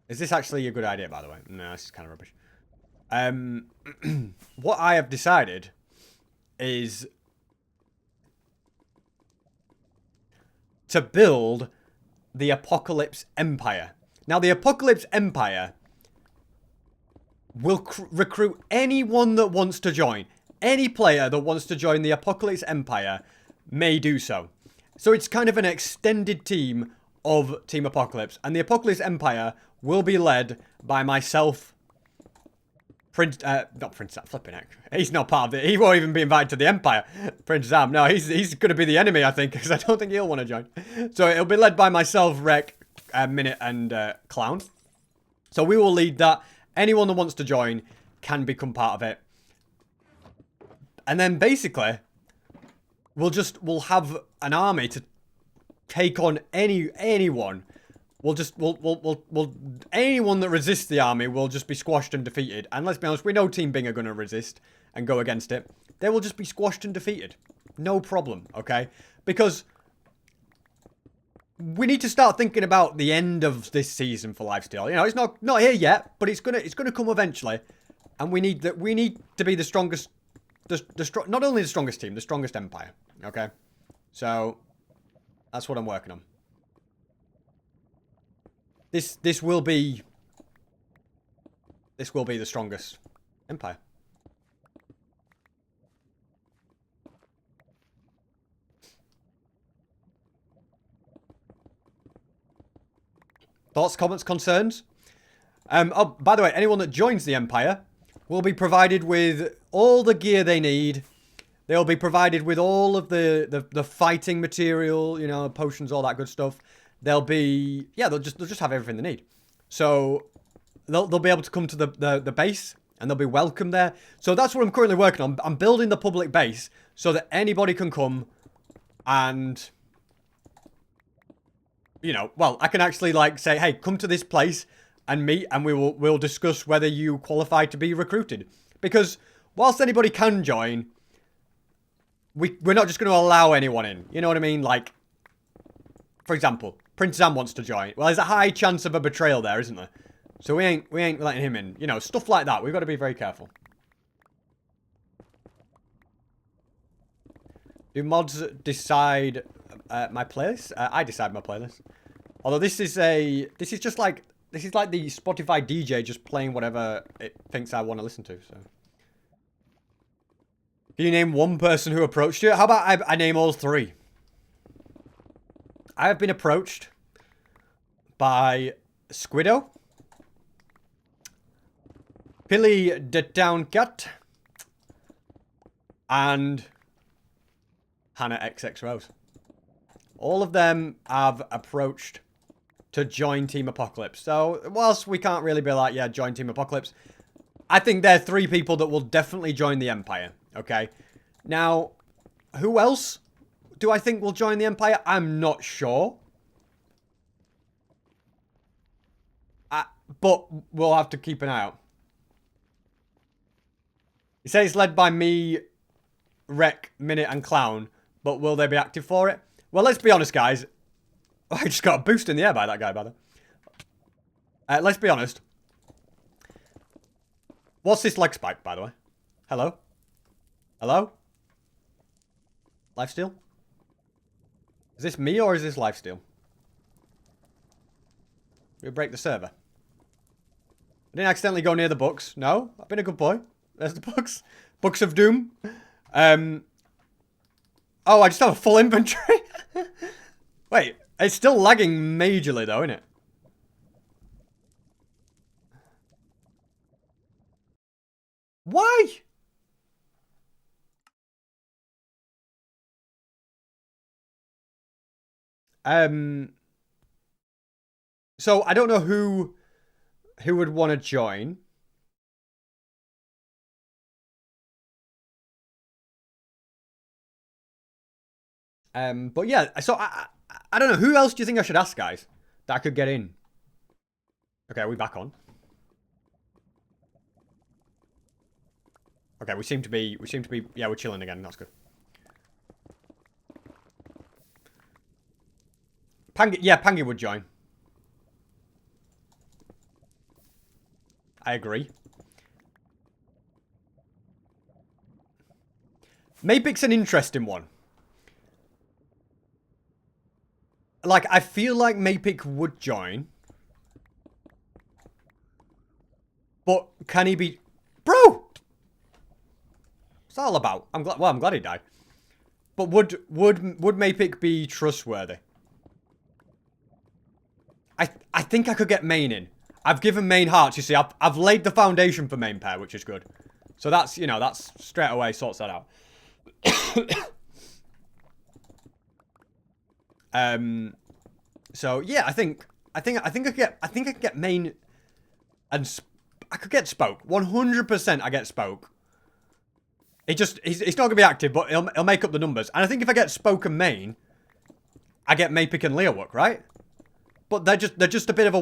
this actually a good idea, by the way? No, this is kind of rubbish. What I have decided is to build the Apocalypse Empire. Now, the Apocalypse Empire will recruit anyone that wants to join. Any player that wants to join the Apocalypse Empire may do so. So it's kind of an extended team of Team Apocalypse. And the Apocalypse Empire will be led by myself Not Prince Sam, flipping heck. He's not part of it. He won't even be invited to the Empire. Prince Sam, no, he's going to be the enemy, I think, because I don't think he'll want to join. So it'll be led by myself, Rek, Minute, and Clown. So we will lead that. Anyone that wants to join can become part of it. And then basically, we'll have an army to take on anyone. Anyone that resists the army will just be squashed and defeated. And let's be honest, we know Team Bing are going to resist and go against it. They will just be squashed and defeated. No problem, okay? Because we need to start thinking about the end of this season for Lifesteal. You know, it's not here yet, but it's gonna come eventually. And we need to be the strongest, not only the strongest team, the strongest empire, okay? So that's what I'm working on. This will be the strongest empire. Thoughts, comments, concerns? Oh, by the way, anyone that joins the empire will be provided with all the gear they need. They'll be provided with all of the fighting material, you know, potions, all that good stuff. They'll just have everything they need. So they'll be able to come to the base and they'll be welcome there. So that's what I'm currently working on. I'm building the public base so that anybody can come and, you know, well, I can actually like say, hey, come to this place and meet, and we'll discuss whether you qualify to be recruited. Because whilst anybody can join, we're not just going to allow anyone in. You know what I mean? Like, for example, Prince Sam wants to join. Well, there's a high chance of a betrayal there, isn't there? So we ain't letting him in. You know, stuff like that. We've got to be very careful. Do mods decide my playlist? I decide my playlist. Although this is like the Spotify DJ just playing whatever it thinks I want to listen to. So, can you name one person who approached you? How about I name all three? I have been approached by Squiddo, Billy the Downcat, and Hannah XX Rose. All of them have approached to join Team Apocalypse. So, whilst we can't really be like, yeah, join Team Apocalypse, I think they're three people that will definitely join the Empire, okay? Now, who else do I think will join the Empire? I'm not sure. But we'll have to keep an eye out. He says it's led by me, Rek, Minute, and Clown. But will they be active for it? Well, let's be honest, guys. I just got a boost in the air by that guy, by the way. Let's be honest. What's this leg spike, by the way? Hello? Hello? Lifesteal? Is this me or is this Lifesteal? Did we break the server? I didn't accidentally go near the books. No, I've been a good boy. There's the books. Books of Doom. Oh, I just have a full inventory. Wait, it's still lagging majorly though, isn't it? Why? So I don't know who would want to join. But yeah, so I don't know, who else do you think I should ask, guys, that I could get in? Okay, are we back on? Okay, we seem to be, yeah, we're chilling again, that's good. Pangy would join. I agree. Mapic's an interesting one. Like, I feel like Mapic would join. But can he be... Bro! What's that all about? I'm glad he died. But would Mapic be trustworthy? I think I could get Main in. I've given main hearts, you see. I've laid the foundation for main pair, which is good. So that's, you know, that's straight away sorts that out. So yeah, I think I could get main and I could get Spoke. 100% I get Spoke. He's not gonna be active, but he'll make up the numbers. And I think if I get Spoke and main, I get Mapik and Leowook, right? But they're just a bit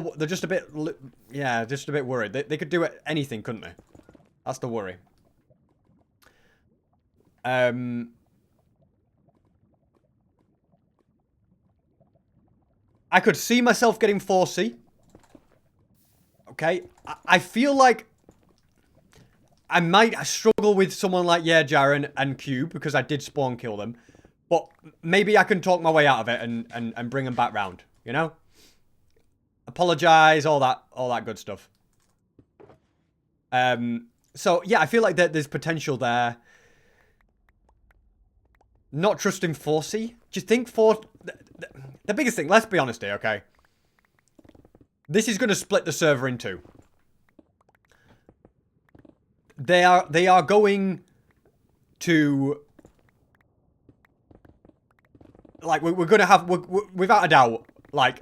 worried. They could do anything, couldn't they? That's the worry. I could see myself getting 4C. Okay, I feel like I might struggle with someone like Jaren and Cube because I did spawn kill them. But maybe I can talk my way out of it and bring them back round, you know? Apologize, all that good stuff. So yeah, I feel like there's potential there. Not trusting 4C. Do you think the biggest thing, let's be honest here, okay? This is going to split the server in two. They are going to, like, we're going to have, without a doubt, like,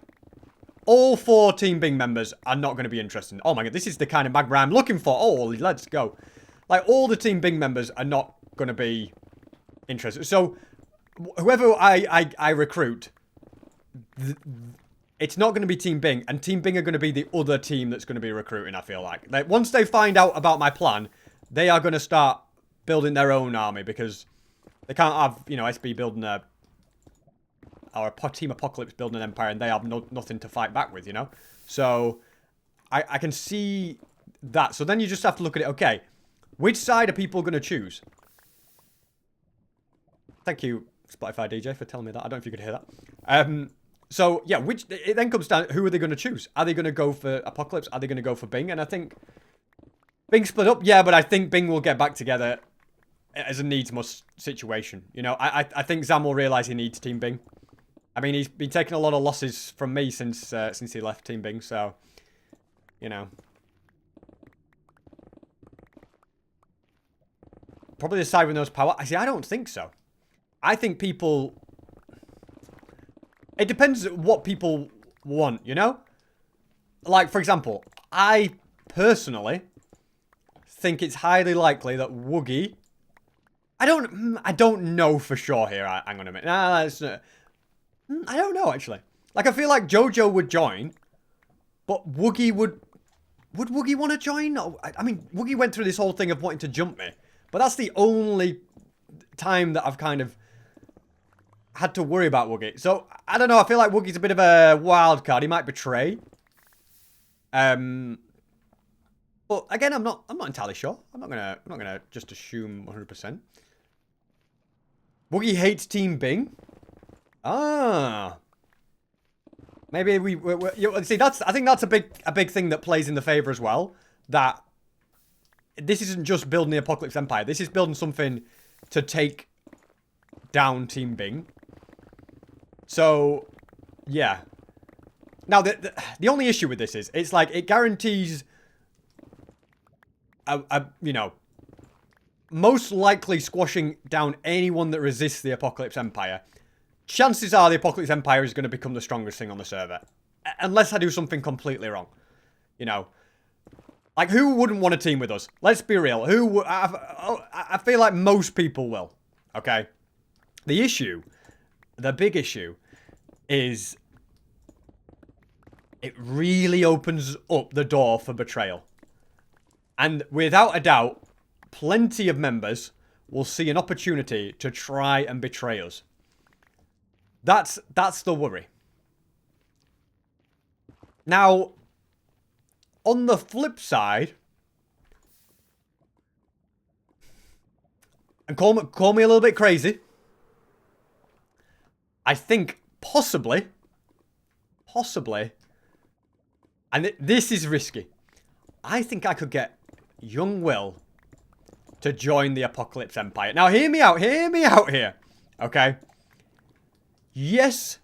all 4 Team Bing members are not going to be interested. Oh my god, this is the kind of Magma I'm looking for. Oh, let's go. Like, all the Team Bing members are not going to be interested. So, whoever I recruit, it's not going to be Team Bing, and Team Bing are going to be the other team that's going to be recruiting, I feel like. Like, once they find out about my plan, they are going to start building their own army, because they can't have, you know, SB building a, or Team Apocalypse building an empire, and they have nothing to fight back with, you know? So, I can see that. So then you just have to look at it, okay, which side are people going to choose? Thank you, Spotify DJ, for telling me that. I don't know if you could hear that. So, yeah, it then comes down, who are they going to choose? Are they going to go for Apocalypse? Are they going to go for Bing? And I think Bing split up, yeah, but I think Bing will get back together as a needs-must situation. You know, I think Zam will realise he needs Team Bing. I mean, he's been taking a lot of losses from me since he left Team Bing, so, you know. Probably the side with those power. I see, I don't think so. I think people... It depends what people want, you know? Like, for example, I personally think it's highly likely that Woogie... I don't know for sure here. Hang on a minute. Nah, I don't know, actually. Like, I feel like Jojo would join, but Woogie would... Would Woogie want to join? I mean, Woogie went through this whole thing of wanting to jump me, but that's the only time that I've kind of had to worry about Woogie. So, I don't know. I feel like Woogie's a bit of a wild card. He might betray. But again, I'm not entirely sure. I'm not gonna just assume 100%. Woogie hates Team Bing. Ah. Maybe you see, I think that's a big thing that plays in the favor as well. That this isn't just building the Apocalypse Empire. This is building something to take down Team Bing. So, yeah. Now, the only issue with this is, it's like, it guarantees, you know, most likely squashing down anyone that resists the Apocalypse Empire. Chances are the Apocalypse Empire is going to become the strongest thing on the server. Unless I do something completely wrong. You know. Like, who wouldn't want to team with us? Let's be real. I feel like most people will. Okay? The issue, the big issue, is it really opens up the door for betrayal. And without a doubt, plenty of members will see an opportunity to try and betray us. That's the worry. Now, on the flip side, and call me a little bit crazy, I think possibly, and this is risky, I think I could get young Will to join the Apocalypse Empire. Now, hear me out here, okay? Yes,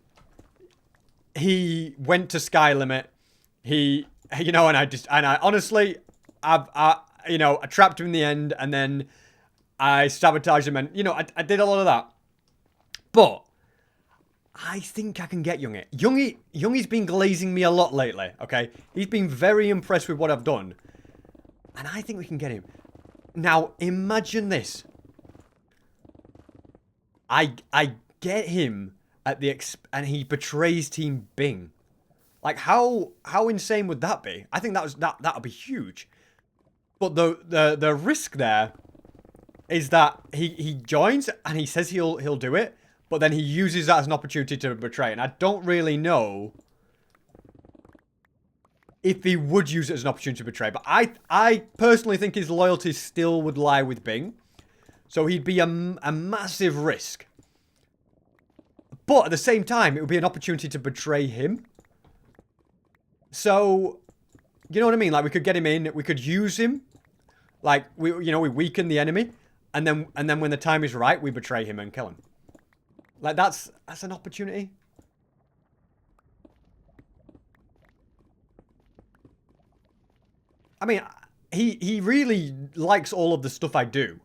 he went to Sky Limit. He you know, and I honestly, I trapped him in the end, and then I sabotaged him, and, you know, I did a lot of that. But I think I can get Youngie. Youngie's been glazing me a lot lately, okay? He's been very impressed with what I've done. And I think we can get him. Now, imagine this. I get him at the and he betrays Team Bing. Like, how insane would that be? I think that would be huge. But the risk there is that he joins and he says he'll do it, but then he uses that as an opportunity to betray. And I don't really know if he would use it as an opportunity to betray. But I personally think his loyalty still would lie with Bing. So he'd be a massive risk. But at the same time, it would be an opportunity to betray him. So, you know what I mean? Like, we could get him in, we could use him. Like, we weaken the enemy. And then when the time is right, we betray him and kill him. Like, that's an opportunity. I mean, he really likes all of the stuff I do.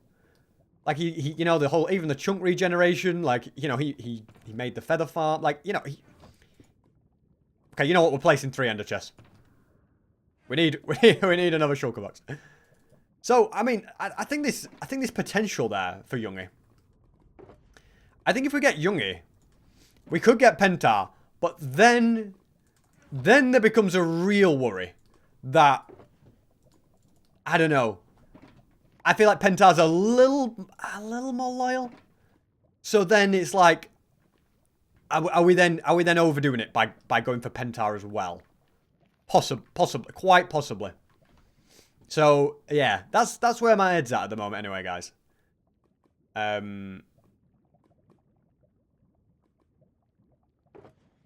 Like, he you know, the whole, even the chunk regeneration, like, you know, he made the feather farm, like, you know, okay, you know what, we're placing 3 ender chests. We need another shulker box. So, I mean, I think there's potential there for Youngie. I think if we get Youngie, we could get Pentar, but then there becomes a real worry that, I don't know, I feel like Pentar's a little more loyal. So then it's like, are we then overdoing it by going for Pentar as well? Possibly, quite possibly. So yeah, that's where my head's at the moment, anyway, guys.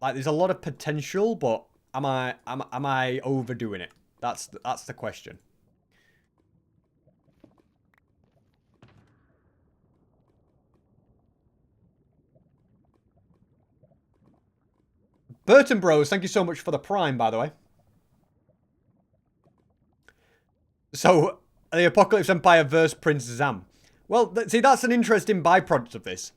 Like, there's a lot of potential, but am I overdoing it? That's the question. Burton Bros, thank you so much for the Prime, by the way. So, the Apocalypse Empire versus Prince Zam. Well, see, that's an interesting byproduct of this.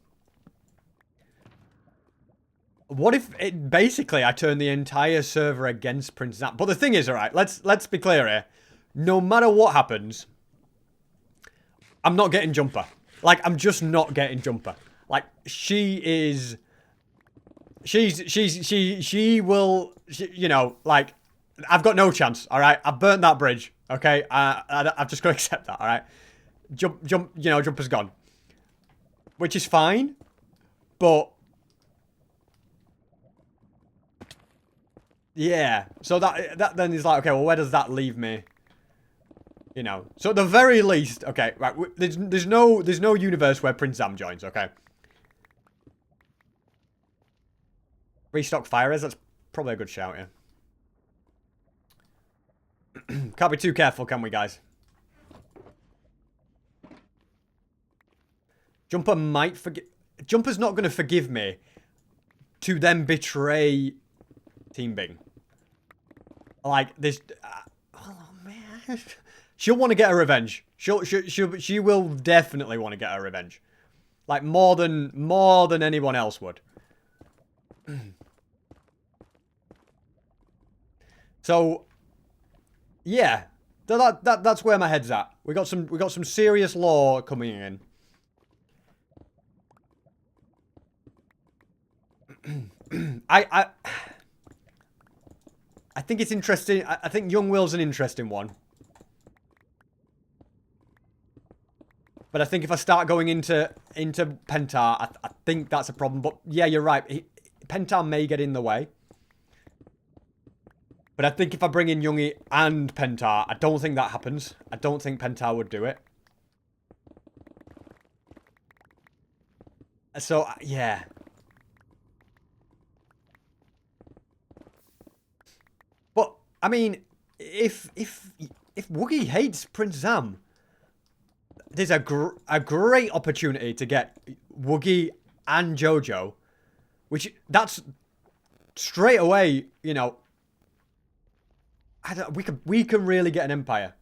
What if basically I turn the entire server against Prince Zam? But the thing is, alright, let's be clear here. No matter what happens, I'm not getting Jumper. Like, I'm just not getting Jumper. Like, she will, you know, like, I've got no chance, alright? I've burnt that bridge, okay? I've just got to accept that, alright? Jumper's gone. Which is fine, but yeah. So that then is like, okay, well, where does that leave me? You know. So at the very least, okay, right, there's no universe where Prince Zam joins, okay? Restock fire res, that's probably a good shout, yeah. Can't be too careful, can we, guys? Jumper might forgive... Jumper's not going to forgive me to then betray Team Bing. Like, this... oh, man. She'll want to get her revenge. She will definitely want to get her revenge. Like, more than anyone else would. So, yeah, that's where my head's at. We got some serious lore coming in. I think it's interesting. I think Young Will's an interesting one. But I think if I start going into Pentar, I think that's a problem. But yeah, you're right. Pentar may get in the way. But I think if I bring in Youngie and Pentar, I don't think that happens. I don't think Pentar would do it. So, yeah. But, I mean, if Woogie hates Prince Zam, there's a great opportunity to get Woogie and Jojo, which, that's straight away, you know, we can really get an empire.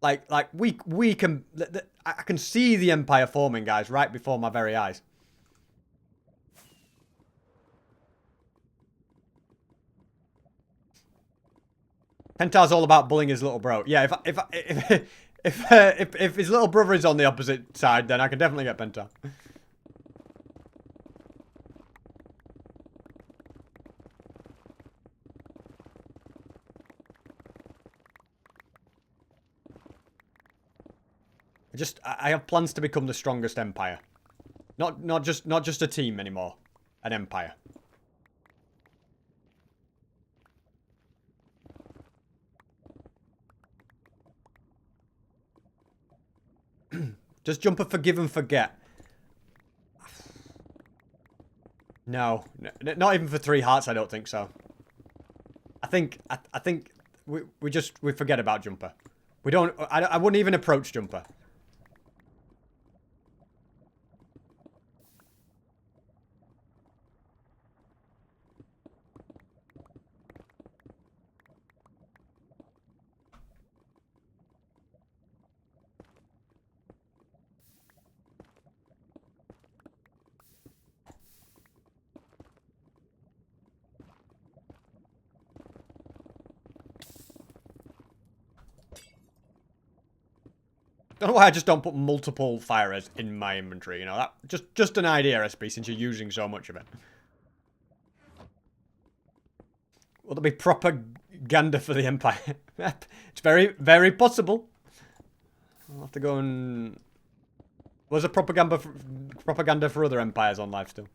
Like we can. I can see the empire forming, guys, right before my very eyes. Pentar's all about bullying his little bro. Yeah, if his little brother is on the opposite side, then I can definitely get Pentar. I have plans to become the strongest empire. Not just a team anymore. An empire. Does Jumper forgive and forget? No, not even for 3 hearts. I don't think so. I think we forget about Jumper. We don't. I wouldn't even approach Jumper. I don't know why I just don't put multiple fire res in my inventory, you know, that just an idea, SB, since you're using so much of it. Will there be propaganda for the Empire? It's very, very possible. I'll have to go and... Was there propaganda for other empires on Lifesteal?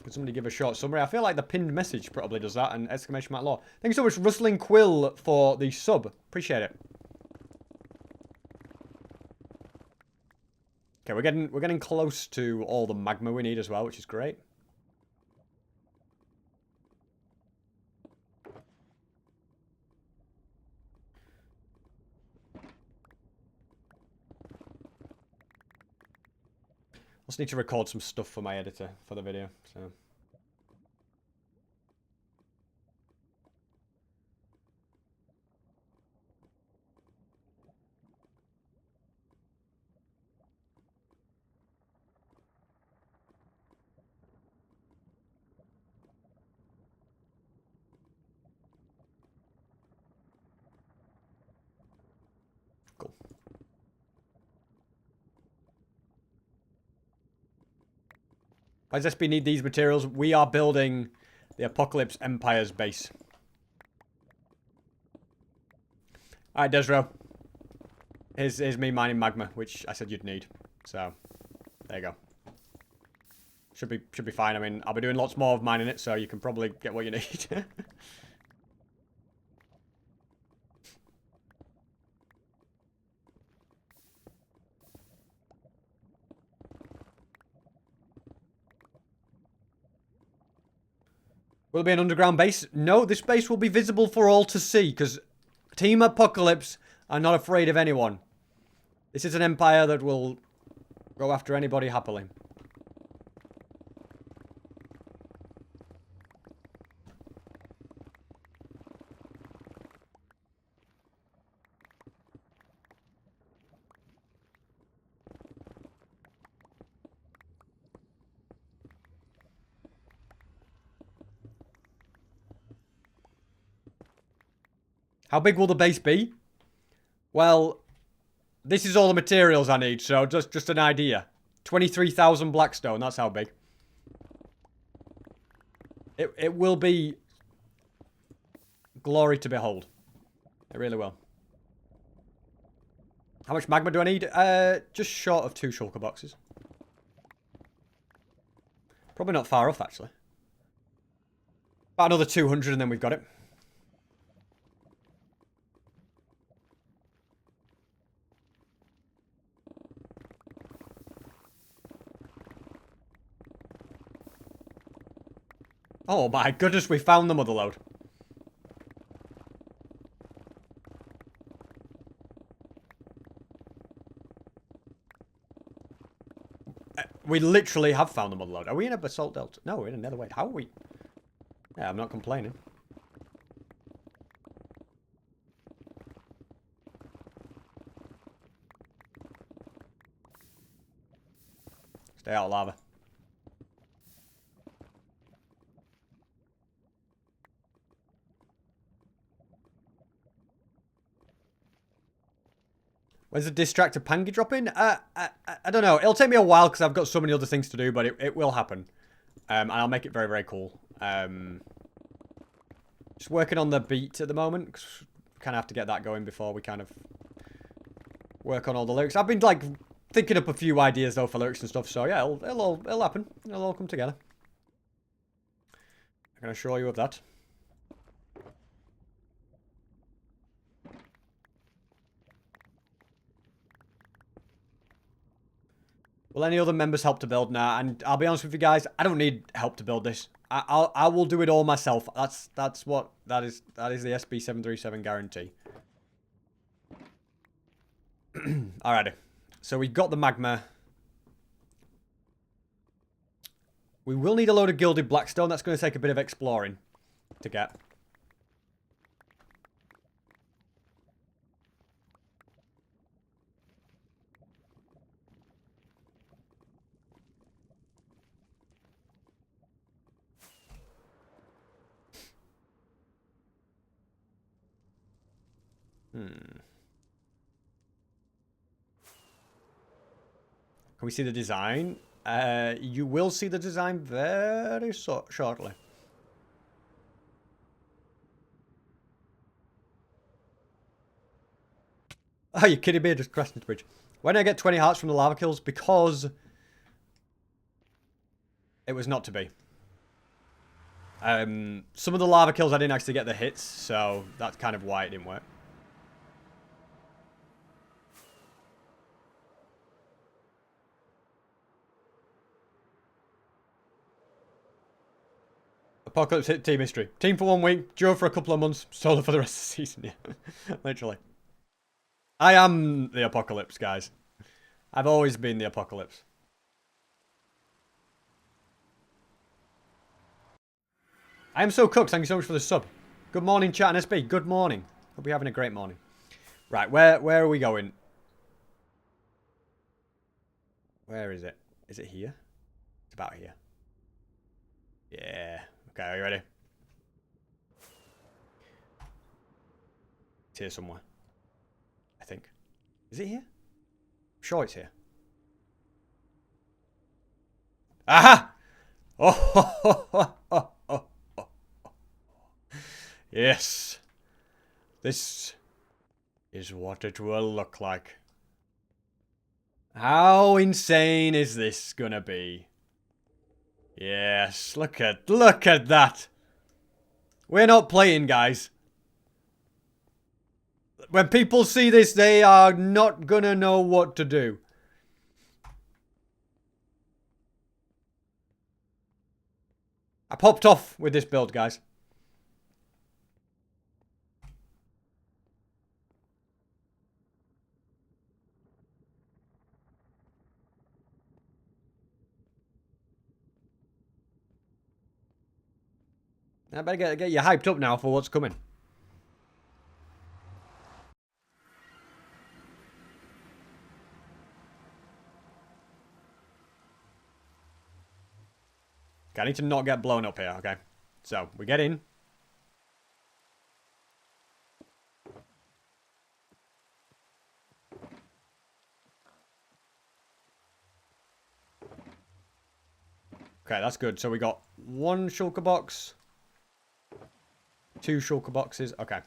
Could somebody give a short summary? I feel like the pinned message probably does that, and exclamation mark law. Thank you so much, Rustling Quill, for the sub. Appreciate it. Okay, we're getting close to all the magma we need as well, which is great. I just need to record some stuff for my editor for the video, so... Cool. Why does SB need these materials? We are building the Apocalypse Empire's base. Alright, Desro. Here's me mining magma, which I said you'd need. So, there you go. Should be fine. I mean, I'll be doing lots more of mining it, so you can probably get what you need. Will it be an underground base? No, this base will be visible for all to see, because Team Apocalypse are not afraid of anyone. This is an empire that will go after anybody happily. How big will the base be? Well, this is all the materials I need, so just an idea. 23,000 blackstone, that's how big. It will be glory to behold. It really will. How much magma do I need? Just short of 2 shulker boxes. Probably not far off, actually. About another 200 and then we've got it. Oh my goodness, we found the mother lode. We literally have found the mother lode. Are we in a basalt delta? No, we're in another way. How are we? Yeah, I'm not complaining. Stay out of lava. When's the distractor pangy dropping? I don't know. It'll take me a while because I've got so many other things to do, but it will happen. And I'll make it very, very cool. Just working on the beat at the moment, because we kind of have to get that going before we kind of work on all the lyrics. I've been, like, thinking up a few ideas, though, for lyrics and stuff, so yeah, it'll happen. It'll all come together. I can assure you of that. Will any other members help to build? Nah, and I'll be honest with you guys, I don't need help to build this. I will do it all myself. That is the SB737 guarantee. Alrighty. So we've got the magma. We will need a load of gilded blackstone. That's going to take a bit of exploring to get. Can we see the design? You will see the design very shortly. Oh, you kidding me? Just crashed into the bridge. When I get 20 hearts from the lava kills? Because it was not to be. Some of the lava kills I didn't actually get the hits, so that's kind of why it didn't work. Apocalypse hit team history. Team for 1 week, duo for a couple of months, solo for the rest of the season. Yeah, literally. I am the apocalypse, guys. I've always been the apocalypse. I am so cooked. Thank you so much for the sub. Good morning, chat and SB. Good morning. Hope you're having a great morning. Right, where are we going? Where is it? Is it here? It's about here. Yeah. Okay, are you ready? It's here somewhere. I think. Is it here? I'm sure it's here. Aha! Oh! Yes. This is what it will look like. How insane is this gonna be? Yes, look at that. We're not playing, guys. When people see this, they are not gonna know what to do. I popped off with this build, guys. I better get you hyped up now for what's coming. Okay, I need to not get blown up here, okay? So, we get in. Okay, that's good. So we got 1 shulker box. 2 shulker boxes. Okay.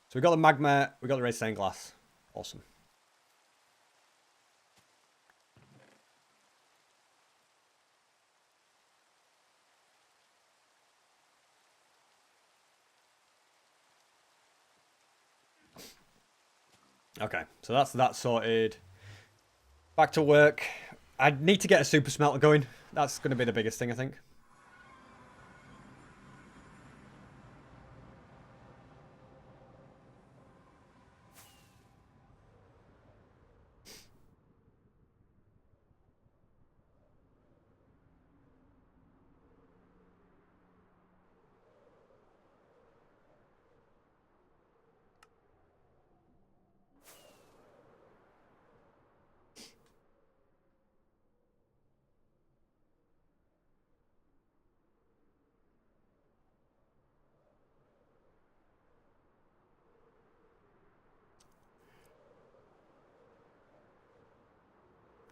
So we got the magma. We got the red stained glass. Awesome. Okay, so that's that sorted. Back to work. I need to get a super smelter going. That's going to be the biggest thing, I think.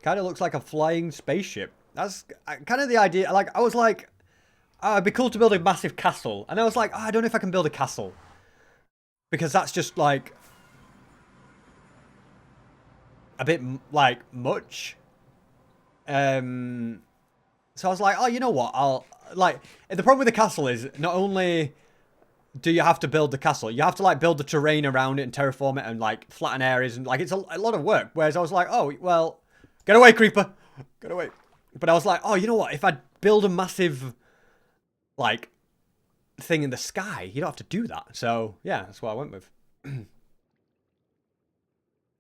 Kind of looks like a flying spaceship. That's kind of the idea. Like, I was like, oh, it'd be cool to build a massive castle. And I was like, oh, I don't know if I can build a castle. Because that's just, like, a bit, like, much. So I was like, oh, you know what? I'll, like, the problem with the castle is not only do you have to build the castle, you have to, like, build the terrain around it and terraform it and, like, flatten areas. And, like, it's a lot of work. Whereas I was like, oh, well, get away, creeper. Get away. But I was like, oh, you know what? If I build a massive, like, thing in the sky, you don't have to do that. So, yeah, that's what I went with. Team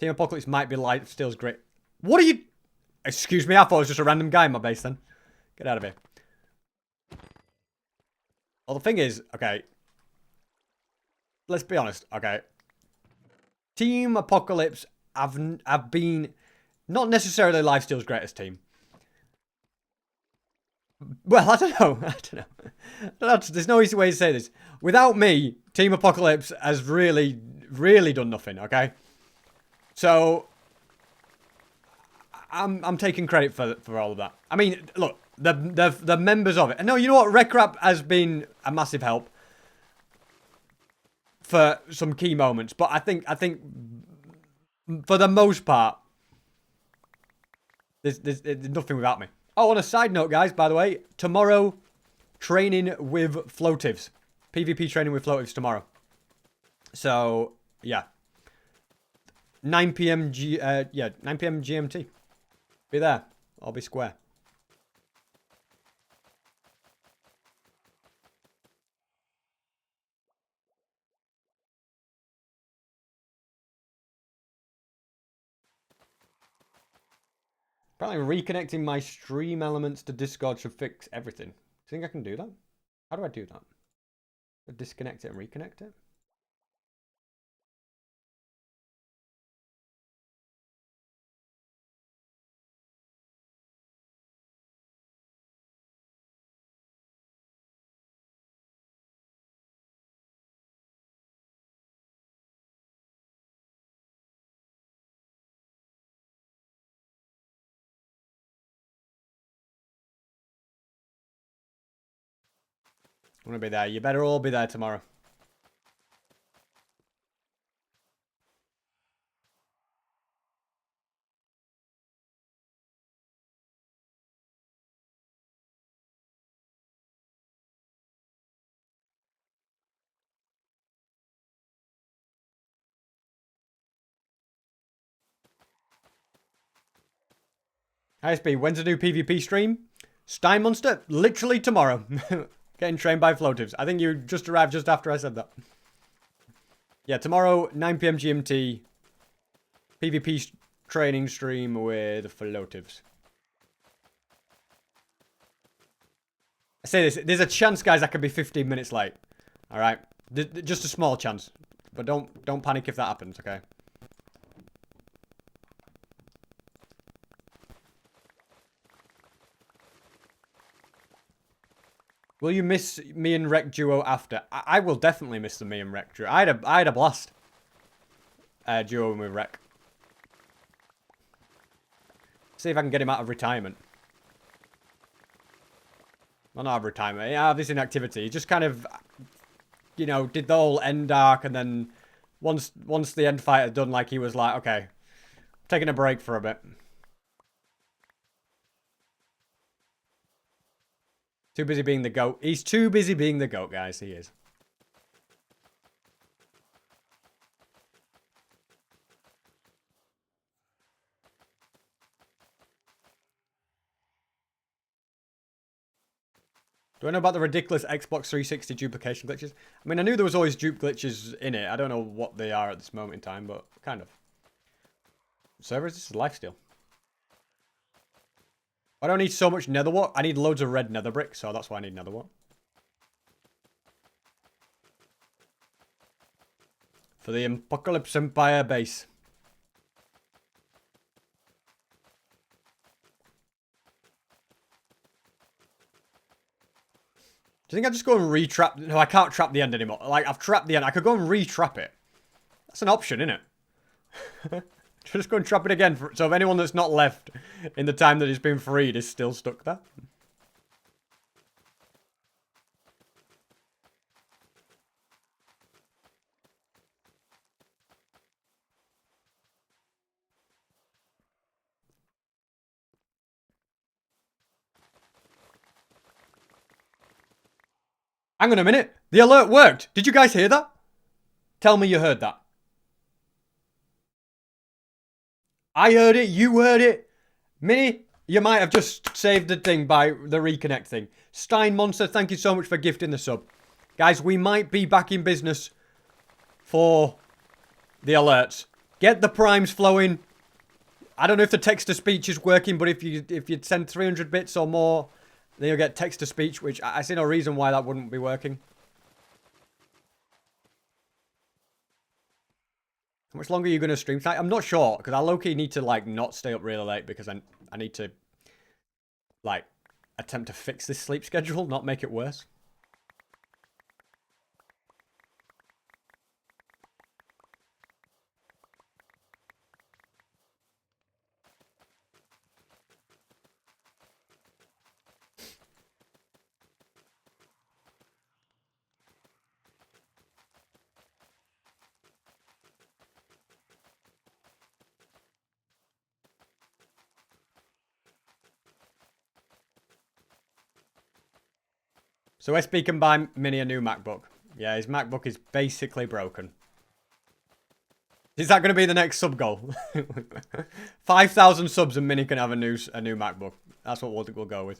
Apocalypse might be Lifesteal's great. What are you... Excuse me, I thought it was just a random guy in my base then. Get out of here. Well, the thing is, okay. Let's be honest, okay. Team Apocalypse have been not necessarily Lifesteal's greatest team. Well, I don't know. I don't know. There's no easy way to say this. Without me, Team Apocalypse has really, really done nothing, okay? So, I'm taking credit for all of that. I mean, look, the members of it. And no, you know what? Recrap has been a massive help for some key moments, but I think for the most part, there's nothing without me. Oh, on a side note, guys, by the way, tomorrow, training with floatives. PvP training with floatives tomorrow. So, yeah. 9 p.m. 9 p.m. GMT. Be there. I'll be square. Apparently reconnecting my stream elements to Discord should fix everything. Do you think I can do that? How do I do that? Disconnect it and reconnect it? I'm gonna be there. You better all be there tomorrow. ISB, when's the new PvP stream? Stein Monster? Literally tomorrow. Getting trained by floatives. I think you just arrived just after I said that. Yeah, tomorrow, 9 p.m. GMT. PvP training stream with floatives. I say this, there's a chance, guys, I could be 15 minutes late. Alright? Just a small chance. But don't panic if that happens, okay? Will you miss me and Rec duo after? I will definitely miss the me and Rec duo. I had a blast. Duo with Rec. See if I can get him out of retirement. Well, not out of retirement. Yeah, this inactivity. He just kind of, you know, did the whole end arc, and then once the end fight had done, like, he was like, okay, taking a break for a bit. Too busy being the GOAT. He's too busy being the GOAT, guys. He is. Do I know about the ridiculous Xbox 360 duplication glitches? I mean, I knew there was always dupe glitches in it. I don't know what they are at this moment in time, but kind of. Servers, this is Lifesteal. I don't need so much netherwort. I need loads of red nether brick, so that's why I need netherwort. For the Apocalypse Empire base. Do you think I just go and re-trap? No, I can't trap the end anymore. Like, I've trapped the end. I could go and re-trap it. That's an option, isn't it? Just go and trap it again. So if anyone that's not left in the time that it's been freed is still stuck there. Hang on a minute. The alert worked. Did you guys hear that? Tell me you heard that. I heard it. You heard it. Minnie, you might have just saved the thing by the reconnect thing. Stein Monster, thank you so much for gifting the sub. Guys, we might be back in business for the alerts. Get the primes flowing. I don't know if the text-to-speech is working, but if you send 300 bits or more, then you'll get text-to-speech, which I see no reason why that wouldn't be working. How much longer are you going to stream tonight? I'm not sure, because I low-key need to, like, not stay up really late, because I need to, like, attempt to fix this sleep schedule, not make it worse. So SB can buy Mini a new MacBook. Yeah, his MacBook is basically broken. Is that going to be the next sub goal? 5,000 subs and Mini can have a new MacBook. That's what we'll go with.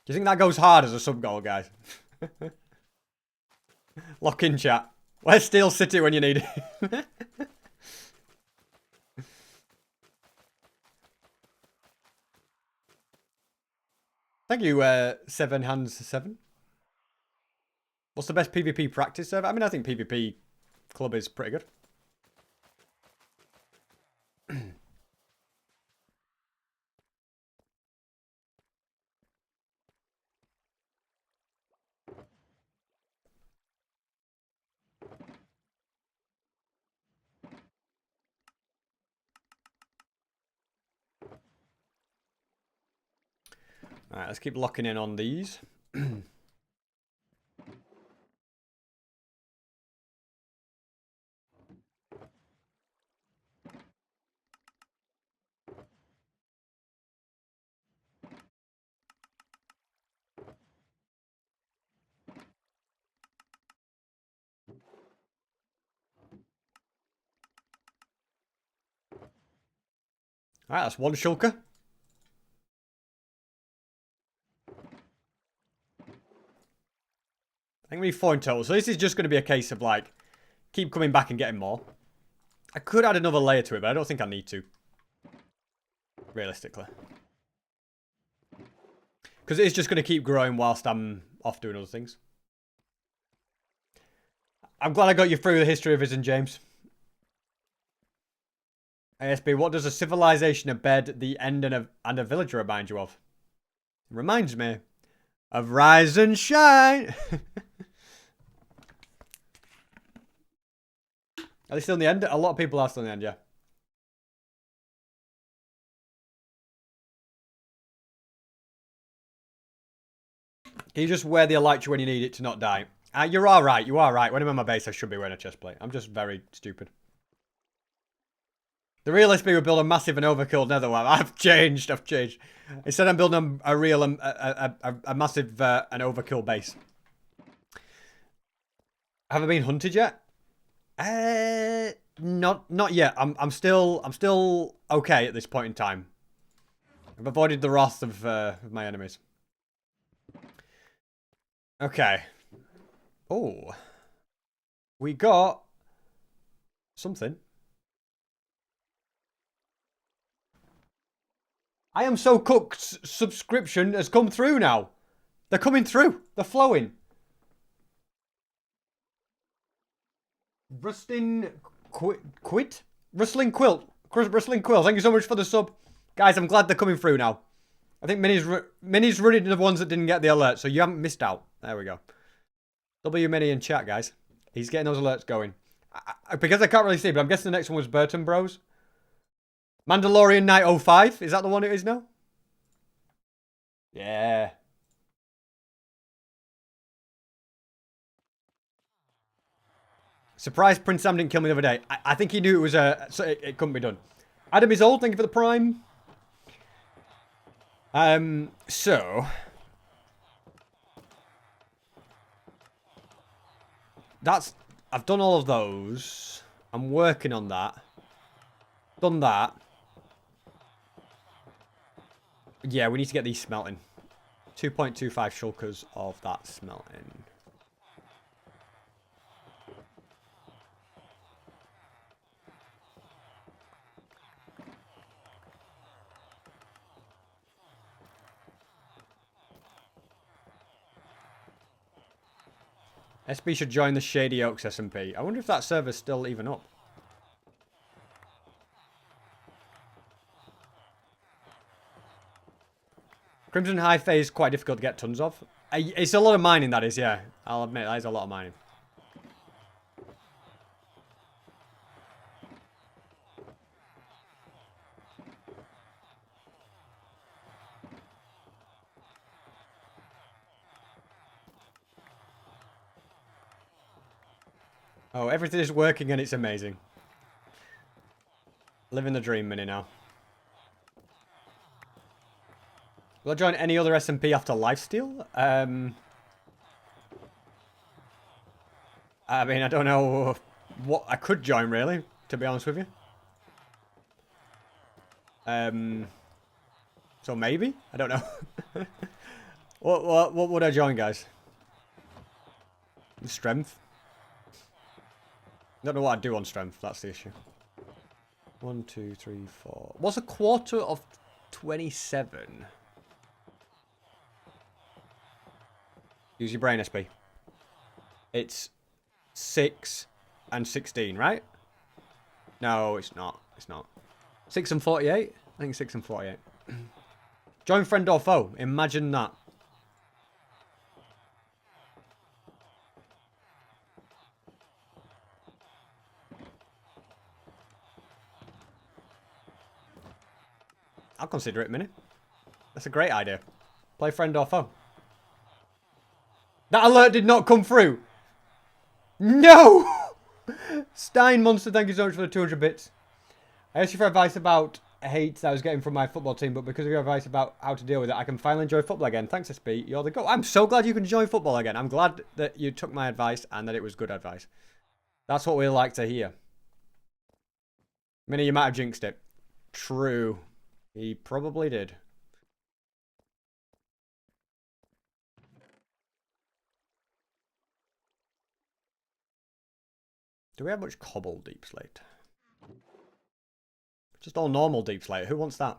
Do you think that goes hard as a sub goal, guys? Lock in chat. Where's Steel City when you need it? Thank you, 7hands7. What's the best PvP practice server? I mean, I think PvP Club is pretty good. Alright, let's keep locking in on these. Alright, that's one shulker. I think we need 4 in total. So this is just going to be a case of, like, keep coming back and getting more. I could add another layer to it, but I don't think I need to. Realistically. Because it's just going to keep growing whilst I'm off doing other things. I'm glad I got you through the history of Isn't James. ASB, what does a civilization, a bed, the end, and a village remind you of? It reminds me of Rise and Shine. Are they still in the end? A lot of people are still in the end, yeah. Can you just wear the elytra when you need it to not die? You're alright, you are right. When I'm on my base, I should be wearing a chest plate. I'm just very stupid. The real SB would build a massive and overkill nether one. I've changed. Instead, I'm building a real, a massive and overkill base. Have I been hunted yet? Not yet. I'm still okay at this point in time. I've avoided the wrath of my enemies. Okay. Oh. We got something. I am so cooked. Subscription has come through now. They're coming through. They're flowing. Rustling Quilt. Thank you so much for the sub. Guys, I'm glad they're coming through now. I think Minnie's running the ones that didn't get the alert, so you haven't missed out. There we go. W Minnie in chat, guys. He's getting those alerts going. Because I can't really see, but I'm guessing the next one was Burton Bros. Mandalorian Night 05. Is that the one it is now? Yeah. Surprised Prince Sam didn't kill me the other day. I think he knew it was so it couldn't be done. Adam is old. Thank you for the prime. So that's I've done all of those. I'm working on that. Done that. Yeah, we need to get these smelting. 2.25 shulkers of that smelting. SB should join the Shady Oaks SMP. I wonder if that server's still even up. Crimson High Phase is quite difficult to get tons of. It's a lot of mining, that is, yeah. I'll admit, that is a lot of mining. Oh, everything is working and it's amazing. Living the dream, Minnie, now. Will I join any other SMP after Lifesteal? I mean, I don't know what I could join, really, to be honest with you. So maybe? I don't know. What would I join, guys? Strength? I don't know what I'd do on strength, that's the issue. 1, 2, 3, 4. What's a quarter of 27? Use your brain, SP. It's 6 and 16, right? No, it's not. It's not. 6 and 48? I think 6 and 48. Join friend or foe. Imagine that. I'll consider it, Minnie. That's a great idea. Play friend or foe. That alert did not come through. No! Stein Monster, thank you so much for the 200 bits. I asked you for advice about hate that I was getting from my football team, but because of your advice about how to deal with it, I can finally enjoy football again. Thanks, SP. You're the goat. I'm so glad you can enjoy football again. I'm glad that you took my advice and that it was good advice. That's what we like to hear. Minnie, you might have jinxed it. True. He probably did. Do we have much cobble deep slate? Just all normal deep slate. Who wants that?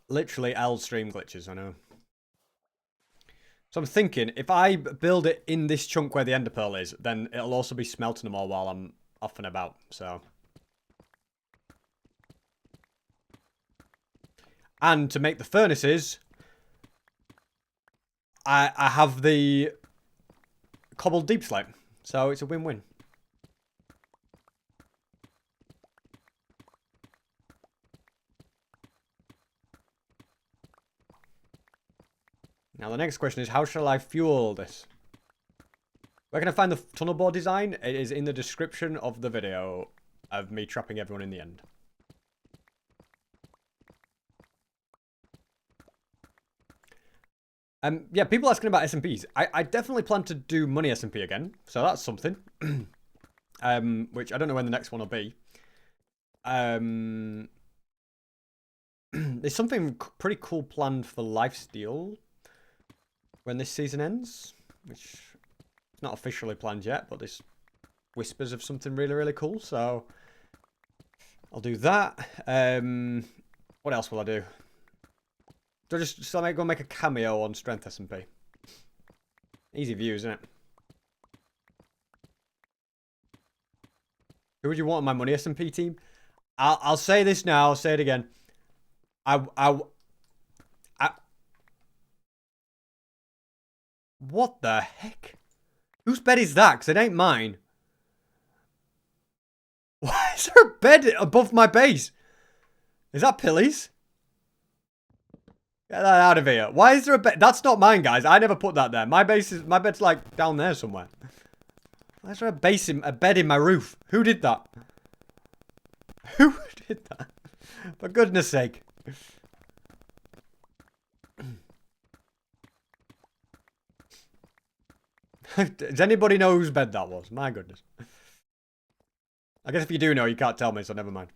Literally L stream glitches, I know. So I'm thinking, if I build it in this chunk where the ender pearl is, then it'll also be smelting them all while I'm off and about, so. And to make the furnaces, I have the cobbled deep slate, so it's a win-win. Now the next question is, how shall I fuel this? Where can I find the tunnel bore design? It is in the description of the video of me trapping everyone in the end. Yeah, people asking about SMPs. I definitely plan to do money SMP again, so that's something. Which I don't know when the next one will be. There's something pretty cool planned for Lifesteal when this season ends, which is not officially planned yet, but there's whispers of something really, really cool, so I'll do that. What else will I do? Do I just go make a cameo on Strength SMP? Easy view, isn't it? Who would you want on my money SMP team? I'll say this now. I'll say it again. What the heck? Whose bed is that? Because it ain't mine. Why is there a bed above my base? Is that Pilly's? Get that out of here. Why is there a bed? That's not mine, guys. I never put that there. My bed's like down there somewhere. Why is there a bed in my roof? Who did that? Who did that? For goodness sake. Does anybody know whose bed that was? My goodness. I guess if you do know, you can't tell me, so never mind.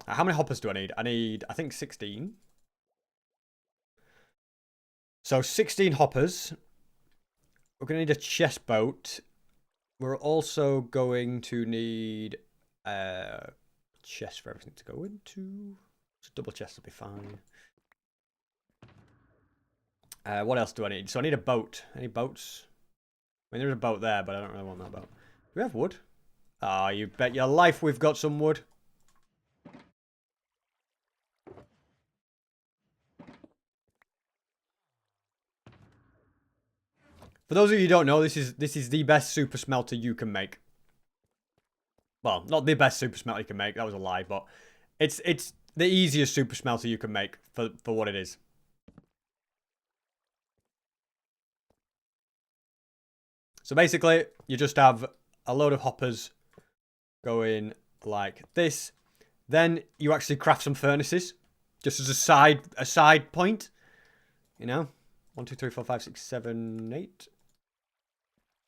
How many hoppers do I need? I need, I think, 16. So 16 hoppers. We're going to need a chest boat. We're also going to need a chest for everything to go into. Just double chest will be fine. What else do I need? So I need a boat. Any boats? I mean, there's a boat there, but I don't really want that boat. Do we have wood? Ah, you bet your life we've got some wood. For those of you who don't know, this is the best super smelter you can make. Well, not the best super smelter you can make. That was a lie, but it's the easiest super smelter you can make for what it is. So basically, you just have a load of hoppers going like this. Then you actually craft some furnaces, just as a side point. You know, 1, 2, 3, 4, 5, 6, 7, 8.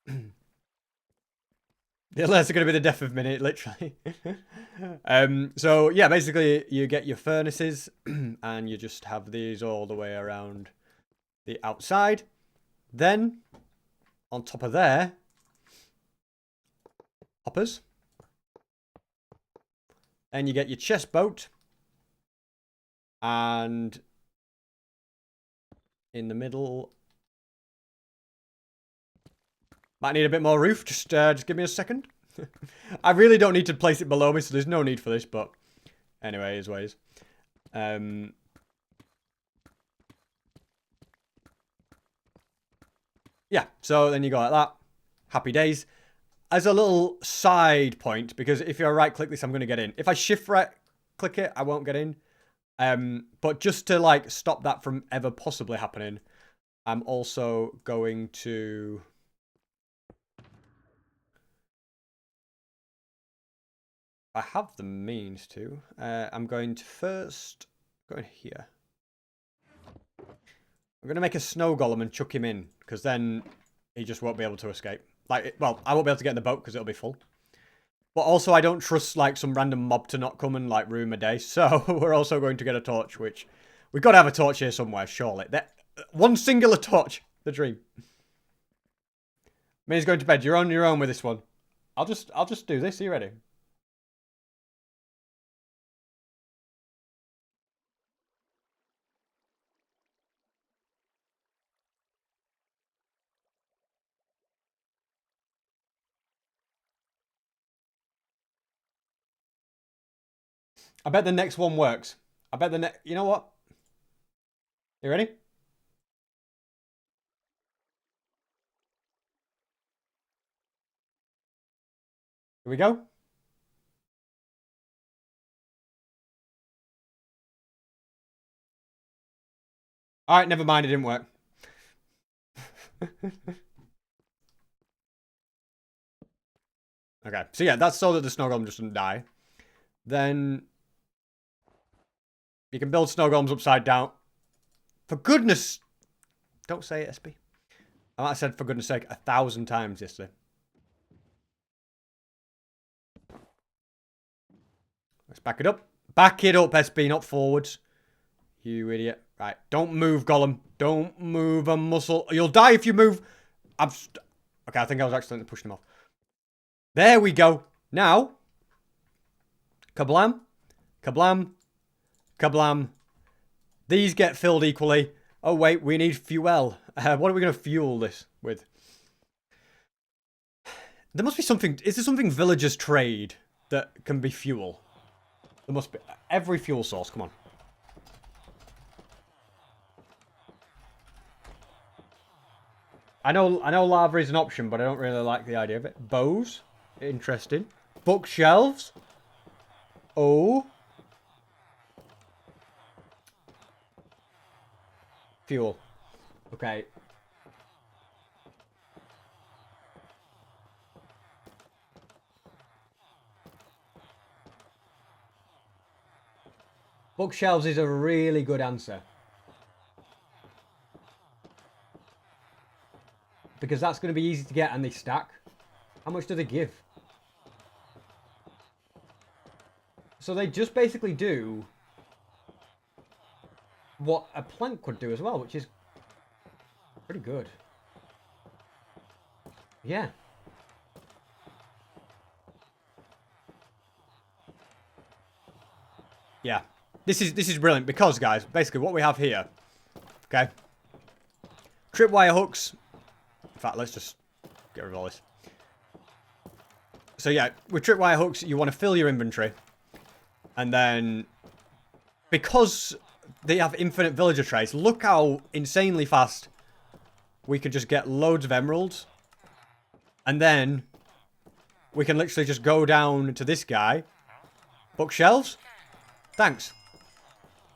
The alerts are going to be the death of minute, literally. So yeah, basically you get your furnaces and you just have these all the way around the outside. Then on top of there, hoppers. Then you get your chest boat. And in the middle, might need a bit more roof. Just give me a second. I really don't need to place it below me, so there's no need for this. But anyway, as ways. Yeah. So then you go like that. Happy days. As a little side point, because if you right click this, I'm going to get in. If I shift right click it, I won't get in. But just to like stop that from ever possibly happening, I'm also going to. I have the means to. I'm going to first go in here. I'm going to make a snow golem and chuck him in, because then he just won't be able to escape. Like, well, I won't be able to get in the boat because it'll be full. But also, I don't trust like some random mob to not come and like ruin my day. So we're also going to get a torch, which we've got to have a torch here somewhere, surely. One singular torch, the dream. May's going to bed. You're on your own with this one. I'll just do this. Are you ready? I bet the next one works. I bet the next. You know what? You ready? Here we go. All right, never mind. It didn't work. Okay, so yeah, that's so that the snow golem just doesn't die. Then you can build snow golems upside down. For goodness, don't say it, SB. I might have said for goodness sake 1,000 times yesterday. Let's back it up. Back it up, SB, not forwards. You idiot. Right, don't move, Golem. Don't move a muscle. You'll die if you move. Okay, I think I was accidentally pushing him off. There we go. Now, kablam, kablam, kablam. These get filled equally. Oh, wait, we need fuel. What are we going to fuel this with? There must be something. Is there something villagers trade that can be fuel? There must be. Every fuel source, come on. I know lava is an option, but I don't really like the idea of it. Bows. Interesting. Bookshelves. Oh. Fuel. Okay. Bookshelves is a really good answer. Because that's going to be easy to get and they stack. How much do they give? So they just basically do what a plank would do as well, which is pretty good. Yeah. Yeah. This is brilliant because, guys, basically what we have here, okay, tripwire hooks. In fact, let's just get rid of all this. So yeah, with tripwire hooks, you want to fill your inventory. And then, because they have infinite villager trays, look how insanely fast we could just get loads of emeralds. And then, we can literally just go down to this guy. Bookshelves? Thanks.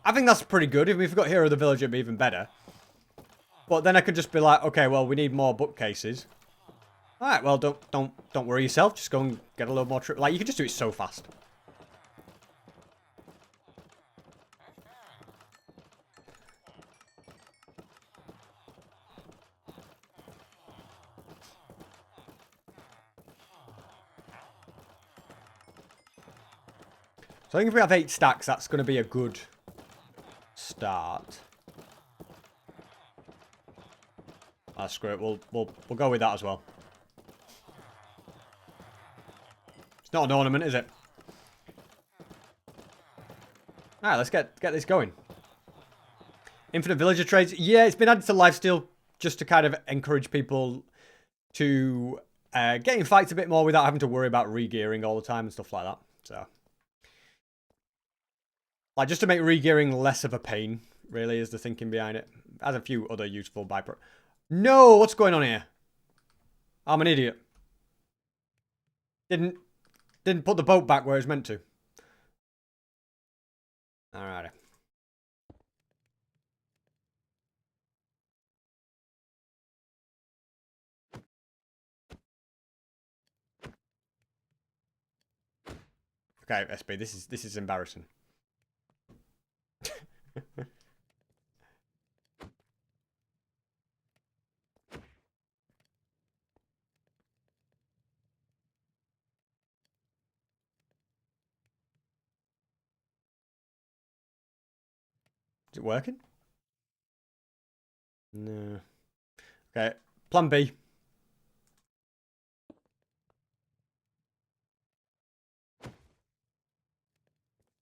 I think that's pretty good. If we've got Hero of the Villager, it'd be even better. But then I could just be like, okay, well, we need more bookcases. Alright, well, don't worry yourself. Just go and get a little more trip. Like, you can just do it so fast. So I think if we have 8 stacks, that's going to be a good start. Ah, screw it. We'll go with that as well. It's not an ornament, is it? Alright, let's get this going. Infinite villager trades. Yeah, it's been added to Lifesteal just to kind of encourage people to get in fights a bit more without having to worry about regearing all the time and stuff like that. So, like, just to make regearing less of a pain, really, is the thinking behind it. It has a few other useful byproducts. No, what's going on here? I'm an idiot. Didn't put the boat back where it's meant to. Alrighty. Okay, SB, this is embarrassing. Is it working? No. Okay, plan B. Did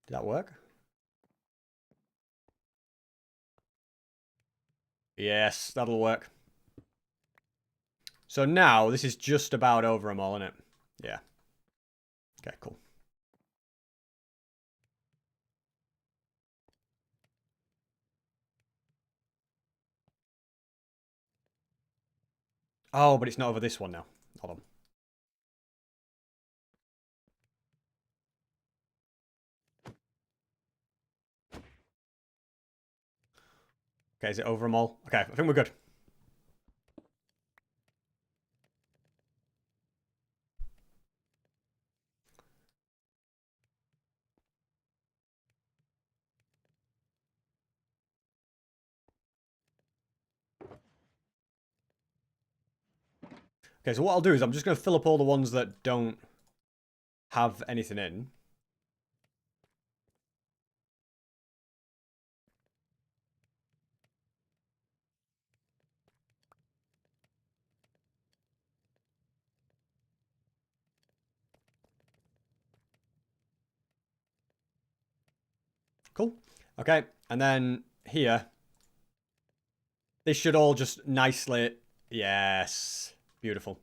that work? Yes, that'll work. So now, this is just about over them all, isn't it? Yeah. Okay, cool. Oh, but it's not over this one now. Hold on. Okay, is it over them all? Okay, I think we're good. Okay, so what I'll do is I'm just going to fill up all the ones that don't have anything in. Cool. Okay, and then here, this should all just nicely... Yes. Beautiful.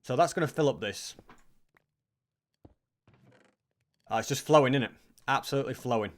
So that's going to fill up this. Oh, it's just flowing, isn't it? Absolutely flowing.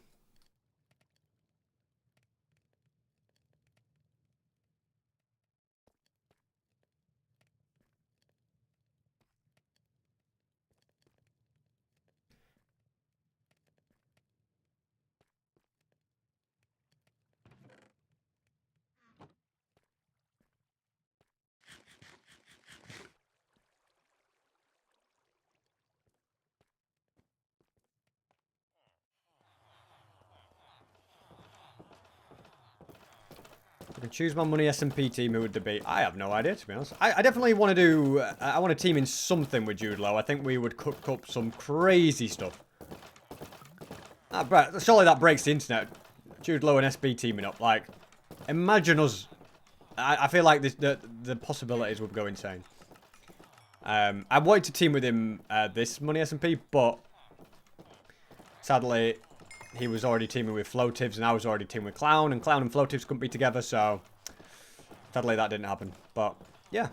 I can choose my money SMP team. Who would there be? I have no idea, to be honest. I definitely want to do... I want a team in something with Jude Law. I think we would cook up some crazy stuff. But surely that breaks the internet. Jude Law and SB teaming up. Like, imagine us. I feel like the possibilities would go insane. I wanted to team with him this money SMP, but sadly... He was already teaming with Floatives, and I was already teaming with Clown, and Clown and Floatives couldn't be together, so sadly that didn't happen. But, yeah.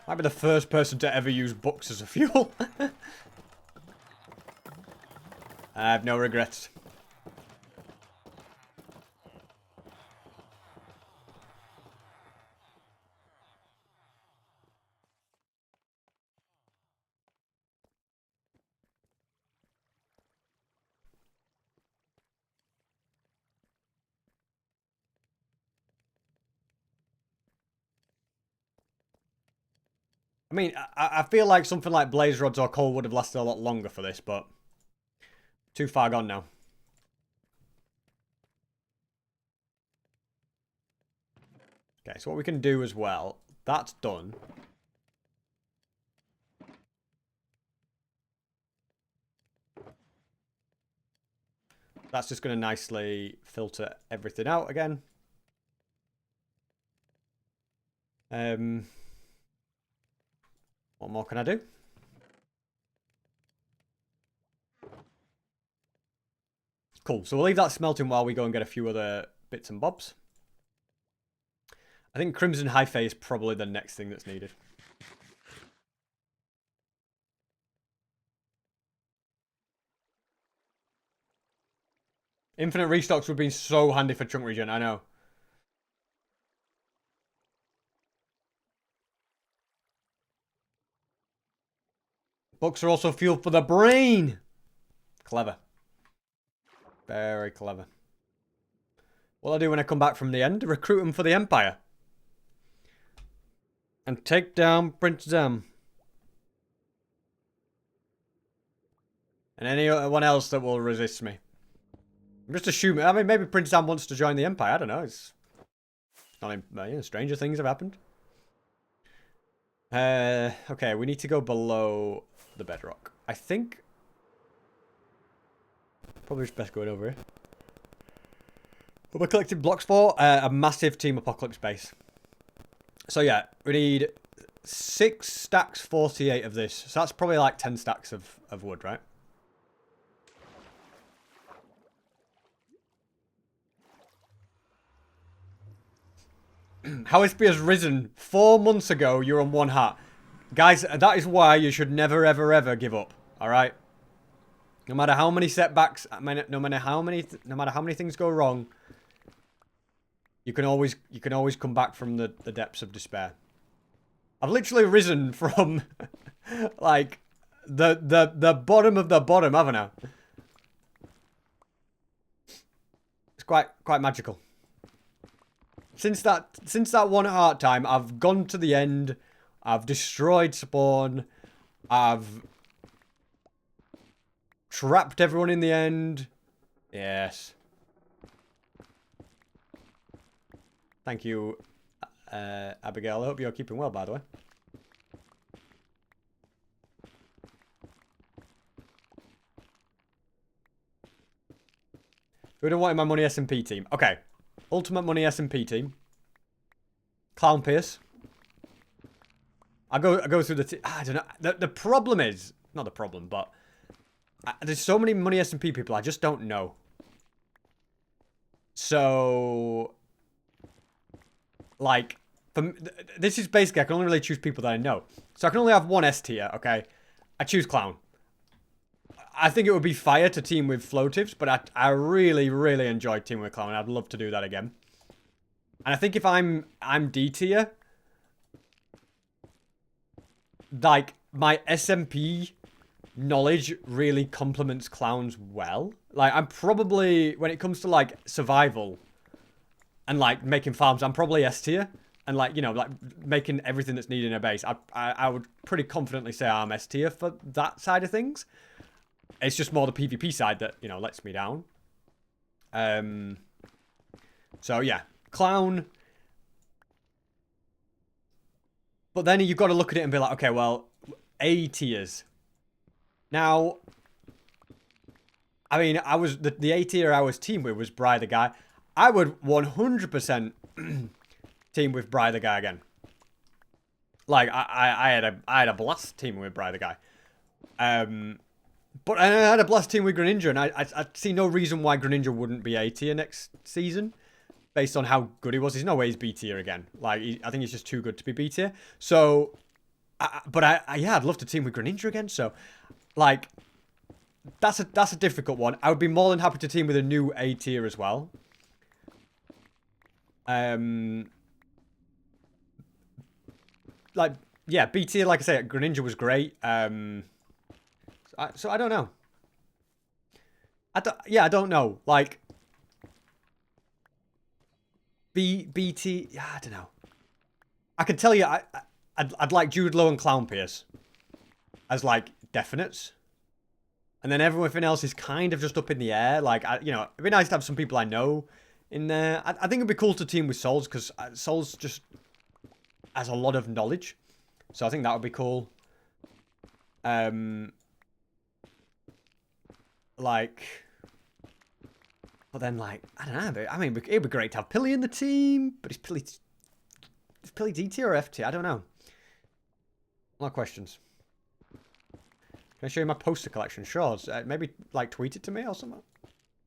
Might be the first person to ever use books as a fuel. I have no regrets. I mean, I feel like something like Blaze Rods or Coal would have lasted a lot longer for this, but too far gone now. Okay, so what we can do as well, that's done. That's just going to nicely filter everything out again. What more can I do? Cool, so we'll leave that smelting while we go and get a few other bits and bobs. I think Crimson Hyphae is probably the next thing that's needed. Infinite restocks would have been so handy for chunk regen, I know. Books are also fuel for the brain. Clever. Very clever. What'll I do when I come back from the end? Recruit them for the Empire. And take down Prince Zam. And anyone else that will resist me. I'm just assuming. I mean, maybe Prince Zam wants to join the Empire. I don't know. It's not. Stranger things have happened. Okay, we need to go below the bedrock. I think. Probably just best going over here. What we're collecting blocks for? A massive Team Apocalypse base. So yeah, we need 6 stacks, 48 of this. So that's probably like 10 stacks of wood, right? How SB has risen. 4 months ago, you're on 1 hat. Guys, that is why you should never, ever, ever give up. Alright? No matter how many setbacks, no matter how many things go wrong, you can always come back from the depths of despair. I've literally risen from like the bottom of the bottom, haven't I? It's quite magical. Since that one heart time, I've gone to the end. I've destroyed spawn. I've trapped everyone in the end. Yes. Thank you, Abigail. I hope you're keeping well, by the way. Who do I want in my money SMP team? Okay. Ultimate money SMP team. Clown Pierce. I go through the I don't know. The problem is, not the problem, but there's so many money SMP people I just don't know. So, like, this is basically I can only really choose people that I know. So I can only have one S tier. Okay, I choose Clown. I think it would be fire to team with Floatives, but I really, really enjoyed teaming with Clown. I'd love to do that again. And I think if I'm D tier, like, my SMP knowledge really complements Clown's well. Like, I'm probably, when it comes to, like, survival and, like, making farms, I'm probably S tier. And, like, you know, like, making everything that's needed in a base. I would pretty confidently say I'm S tier for that side of things. It's just more the PvP side that, you know, lets me down. So, yeah. Clown. But then you've got to look at it and be like, okay, well, A tiers. Now, I mean, I was the A tier I was team with was Bri the Guy. I would 100% team with Bri the Guy again. Like, I had a blast teaming with Bri the Guy. But I had a blast team with Greninja, and I see no reason why Greninja wouldn't be A tier next season, based on how good he was. There's no way he's B tier again. Like, I think he's just too good to be B tier. So, yeah, I'd love to team with Greninja again. So, like, that's a difficult one. I would be more than happy to team with a new A tier as well. Like, yeah, B tier, like I say, Greninja was great. So I don't know. I don't know. Like, BT, yeah, I don't know. I can tell you, I'd like Jude Law and Clown Pierce as, like, definites. And then everything else is kind of just up in the air. Like, you know, it'd be nice to have some people I know in there. I think it'd be cool to team with Souls, because Souls just has a lot of knowledge. So I think that would be cool. Like, but then, like, I don't know. I mean, it'd be great to have Pilly in the team, but is Pilly D tier or F tier? I don't know. A lot of questions. Can I show you my poster collection? Sure. Maybe, like, tweet it to me or something.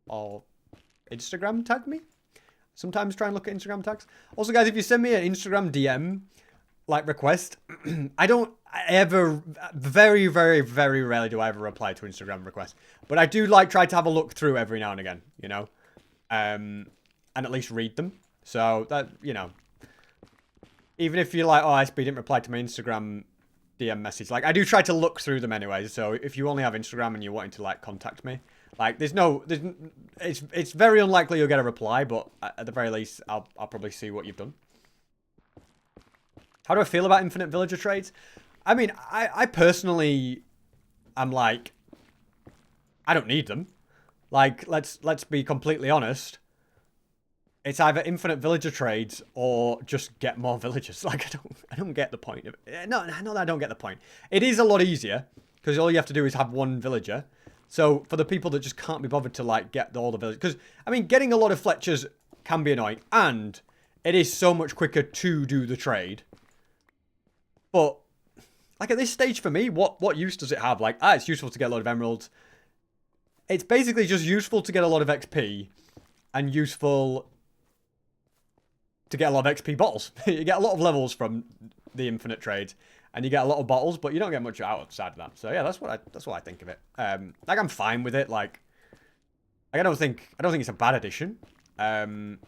Or Instagram tag me. Sometimes try and look at Instagram tags. Also, guys, if you send me an Instagram DM, like, request, I don't ever, very, very, very rarely do I ever reply to Instagram requests. But I do, like, try to have a look through every now and again, you know? And at least read them. So, that, you know. Even if you're like, oh, SB didn't reply to my Instagram DM message. Like, I do try to look through them anyway. So, if you only have Instagram and you're wanting to, like, contact me, like, it's very unlikely you'll get a reply, but at the very least, I'll probably see what you've done. How do I feel about infinite villager trades? I mean, I personally am like, I don't need them. Like, let's be completely honest. It's either infinite villager trades or just get more villagers. Like, I don't get the point of it. No, I don't get the point. It is a lot easier because all you have to do is have one villager. So for the people that just can't be bothered to, like, get all the villagers, because I mean, getting a lot of Fletchers can be annoying, and it is so much quicker to do the trade. But like, at this stage for me, what use does it have? Like, it's useful to get a lot of emeralds. It's basically just useful to get a lot of XP and useful to get a lot of XP bottles. You get a lot of levels from the infinite trades, and you get a lot of bottles, but you don't get much outside of that. So yeah, that's what I think of it. Like, I'm fine with it. Like I don't think it's a bad addition. But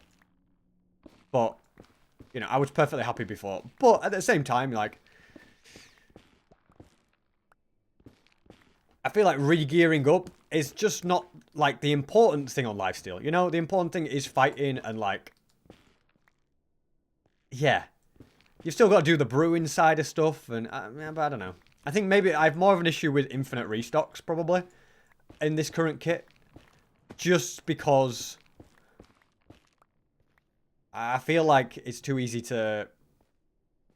you know, I was perfectly happy before. But at the same time, like, I feel like re-gearing up is just not, like, the important thing on Lifesteal. You know, the important thing is fighting and, like... Yeah. You've still got to do the brewing side of stuff, and... but I don't know. I think maybe I have more of an issue with infinite restocks, probably, in this current kit. Just because... I feel like it's too easy to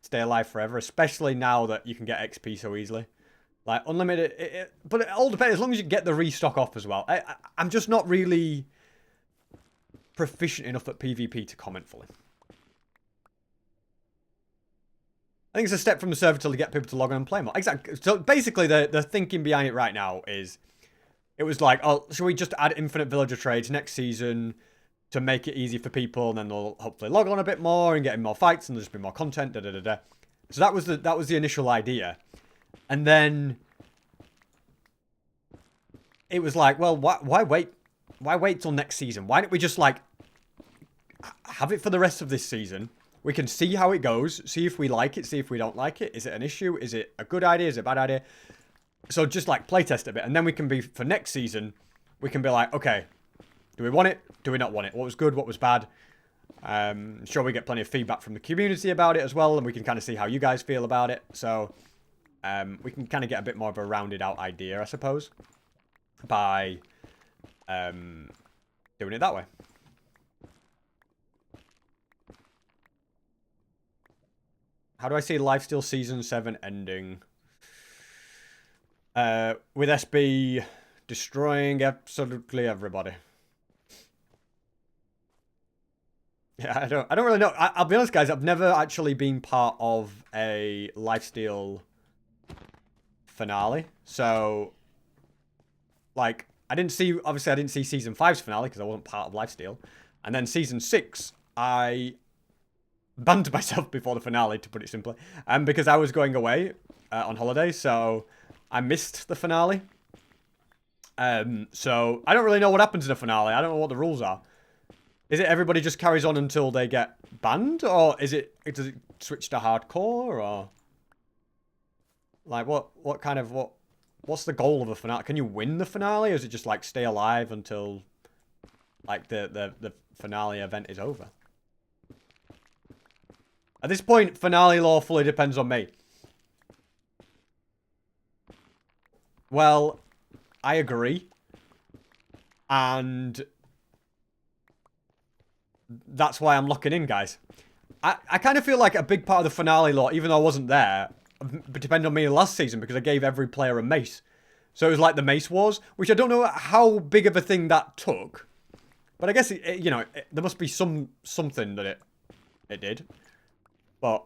stay alive forever, especially now that you can get XP so easily. Like, unlimited... but it all depends, as long as you get the restock off as well. I'm just not really proficient enough at PvP to comment fully. I think it's a step from the server to get people to log on and play more. Exactly. So, basically, the thinking behind it right now is... It was like, oh, should we just add infinite villager trades next season to make it easy for people, and then they'll hopefully log on a bit more and get in more fights, and there'll just be more content, da-da-da-da. So that was the initial idea. And then it was like, well, why wait? Why wait till next season? Why don't we just, like, have it for the rest of this season? We can see how it goes, see if we like it, see if we don't like it. Is it an issue? Is it a good idea? Is it a bad idea? So just, like, playtest a bit, and then we can be, for next season, we can be like, okay, do we want it? Do we not want it? What was good? What was bad? Sure, we get plenty of feedback from the community about it as well, and we can kind of see how you guys feel about it. So... we can kind of get a bit more of a rounded out idea, I suppose, by doing it that way. How do I see Lifesteal Season 7 ending? With SB destroying absolutely everybody. Yeah, I don't really know. I'll be honest, guys, I've never actually been part of a Lifesteal finale, so like obviously I didn't see season 5's finale because I wasn't part of Lifesteal, and then season 6 I banned myself before the finale, to put it simply, because I was going away on holiday, so I missed the finale. So I don't really know what happens in the finale. I don't know what the rules are. Is it everybody just carries on until they get banned, or does it switch to hardcore, or like what's the goal of a finale? Can you win the finale, or is it just like stay alive until like the finale event is over? At this point, finale lore fully depends on me. Well, I agree. And that's why I'm locking in, guys. I kind of feel like a big part of the finale lore, even though I wasn't there, depended on me last season because I gave every player a mace. So it was like the Mace Wars, which I don't know how big of a thing that took. But I guess, there must be something that it did. But,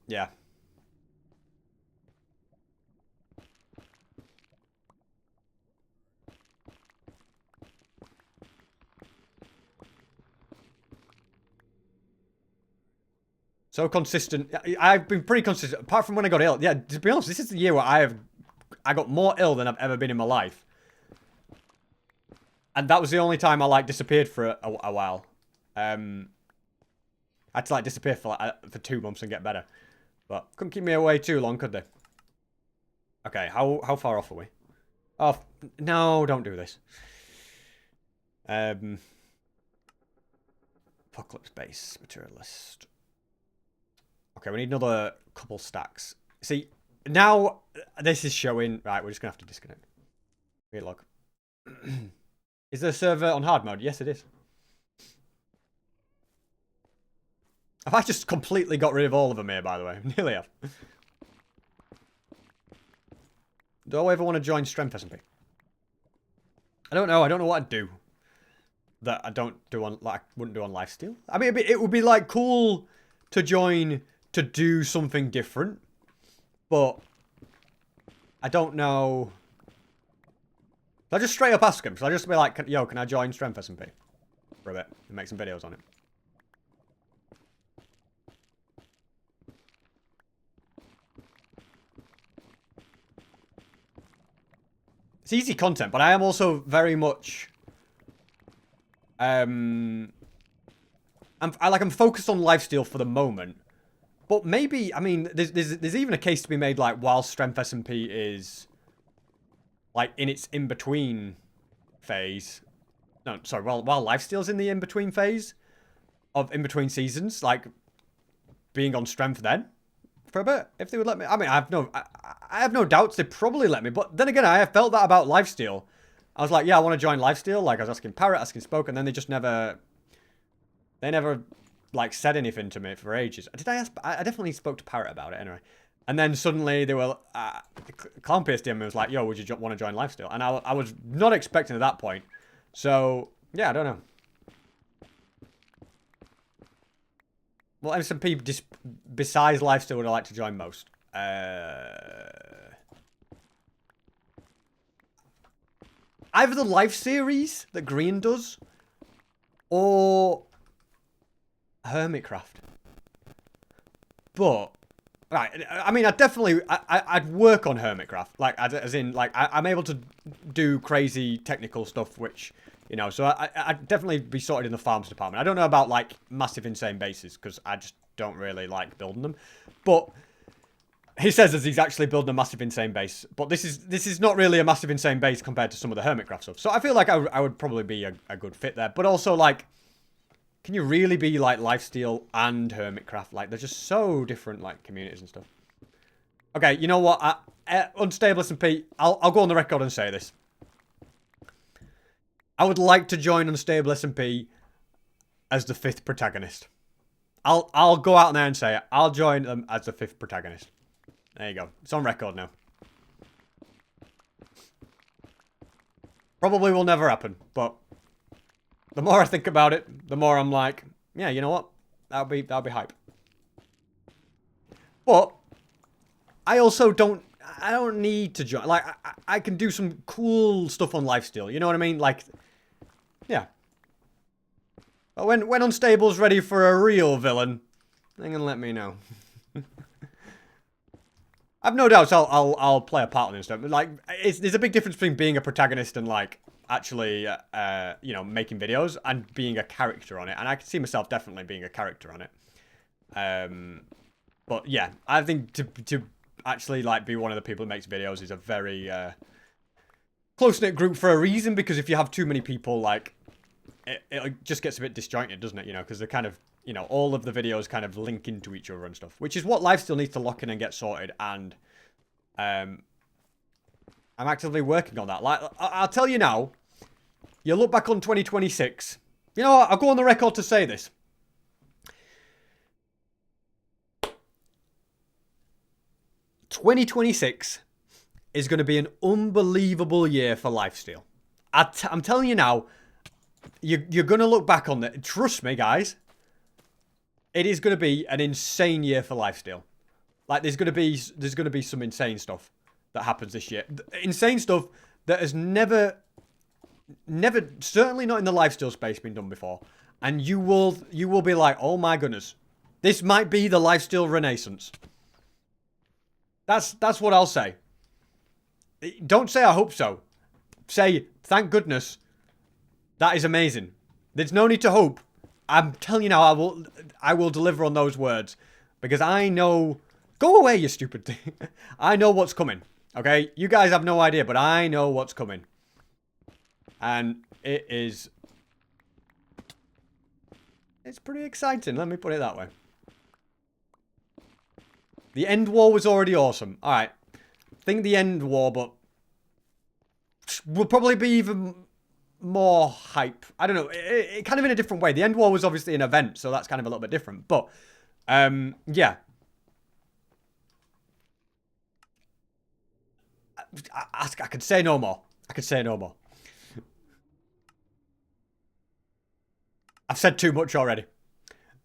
yeah. So consistent. I've been pretty consistent, apart from when I got ill. Yeah, to be honest, this is the year where I got more ill than I've ever been in my life. And that was the only time I, like, disappeared for a while. I had to, like, disappear for 2 months and get better. But couldn't keep me away too long, could they? Okay, how far off are we? Oh, no, don't do this. Apocalypse base, materialist. Okay, we need another couple stacks. See, now this is showing... Right, we're just going to have to disconnect. Wait, look. Is the server on hard mode? Yes, it is. Have I just completely got rid of all of them here, by the way? Nearly have. Do I ever want to join Strength SMP? I don't know. I don't know what I'd do that I don't do on, like, I wouldn't do on Lifesteal. I mean, it would be, like, cool to join to do something different, but I don't know. I'll just straight up ask him. So I'll just be like, yo, can I join Strength SMP for a bit and make some videos on it? It's easy content, but I am also very much I'm focused on Lifesteal for the moment. But maybe, I mean, there's even a case to be made, like, while Strength SMP is like in its in-between phase. No, sorry, while Lifesteal's in the in-between phase of in-between seasons, like being on strength then for a bit, if they would let me. I mean, I have no doubts they'd probably let me, but then again, I have felt that about Lifesteal. I was like, yeah, I want to join Lifesteal. Like, I was asking Parrot, asking Spoke, and then they just never... They never, like, said anything to me for ages. Did I ask... I definitely spoke to Parrot about it, anyway. And then suddenly they were... Clown pierced him and was like, yo, would you want to join Lifesteal? And I was not expecting at that point. So, yeah, I don't know. Well, SMP, besides Lifesteal, would I like to join most? Either the Life series that Green does, or Hermitcraft. But, right, I mean, I'd work on Hermitcraft. Like, as in, like, I'm able to do crazy technical stuff, which, you know, so I'd definitely be sorted in the farms department. I don't know about, like, massive insane bases, because I just don't really like building them. But... He says as he's actually building a massive insane base, but this is not really a massive insane base compared to some of the Hermitcraft stuff. So I feel like I would probably be a good fit there. But also, like, can you really be like Lifesteal and Hermitcraft? Like, they're just so different, like, communities and stuff. Okay, you know what? Unstable SMP, I'll go on the record and say this. I would like to join Unstable SMP as the 5th protagonist. I'll go out there and say it. I'll join them as the 5th protagonist. There you go. It's on record now. Probably will never happen, but the more I think about it, the more I'm like, yeah, you know what? That'll be hype. But I also don't need to join. Like, I can do some cool stuff on Lifesteal. You know what I mean? Like, yeah. But when Unstable's ready for a real villain, they can let me know. I've no doubts I'll play a part in this stuff. Like, there's a big difference between being a protagonist and, like, actually, you know, making videos and being a character on it. And I can see myself definitely being a character on it. But yeah, I think to actually, like, be one of the people who makes videos is a very close-knit group for a reason. Because if you have too many people, like, it just gets a bit disjointed, doesn't it? You know, because they're kind of... You know, all of the videos kind of link into each other and stuff. Which is what Lifesteal needs to lock in and get sorted. And I'm actively working on that. Like, I'll tell you now. You look back on 2026. You know what? I'll go on the record to say this. ...2026 is going to be an unbelievable year for Lifesteal. I'm telling you now. You're going to look back on it. Trust me, guys. It is going to be an insane year for Lifesteal. Like, there's going to be some insane stuff that happens this year. Insane stuff that has never, certainly not in the Lifesteal space, been done before. And you will be like, oh my goodness, this might be the Lifesteal renaissance. That's what I'll say. Don't say I hope so. Say, thank goodness, that is amazing. There's no need to hope. I'm telling you now, I will deliver on those words. Because I know... Go away, you stupid thing. I know what's coming. Okay? You guys have no idea, but I know what's coming. And it is... It's pretty exciting, let me put it that way. The End War was already awesome. Alright. Think the End War, but... will probably be even... more hype. I don't know. It kind of in a different way. The End War was obviously an event, so that's kind of a little bit different. But, yeah. I could say no more. I could say no more. I've said too much already.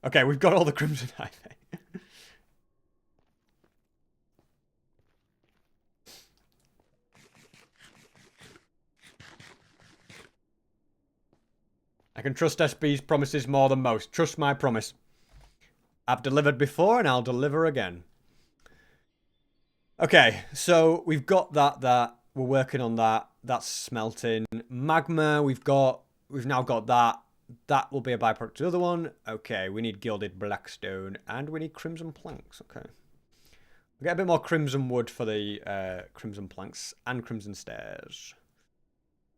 Okay, we've got all the Crimson Ivy. I can trust SB's promises more than most. Trust my promise. I've delivered before and I'll deliver again. Okay, so we've got that. We're working on that. That's smelting. Magma, we've now got that. That will be a byproduct to the other one. Okay, we need gilded blackstone and we need crimson planks. Okay. We'll get a bit more crimson wood for the crimson planks and crimson stairs.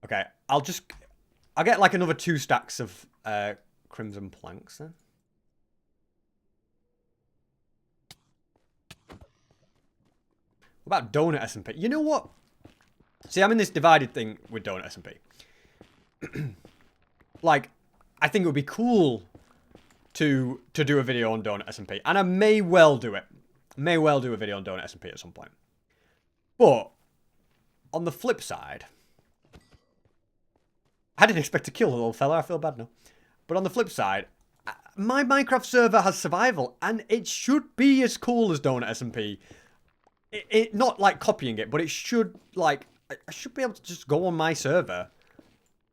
Okay, I'll get like another 2 stacks of crimson planks then. What about donut SMP? You know what? See, I'm in this divided thing with donut SMP. Like, I think it would be cool to do a video on donut SMP, and I may well do it. May well do a video on donut SMP at some point. But on the flip side, I didn't expect to kill the little fella. I feel bad now. But on the flip side, my Minecraft server has survival, and it should be as cool as donut SMP. It not like copying it, but it should like I should be able to just go on my server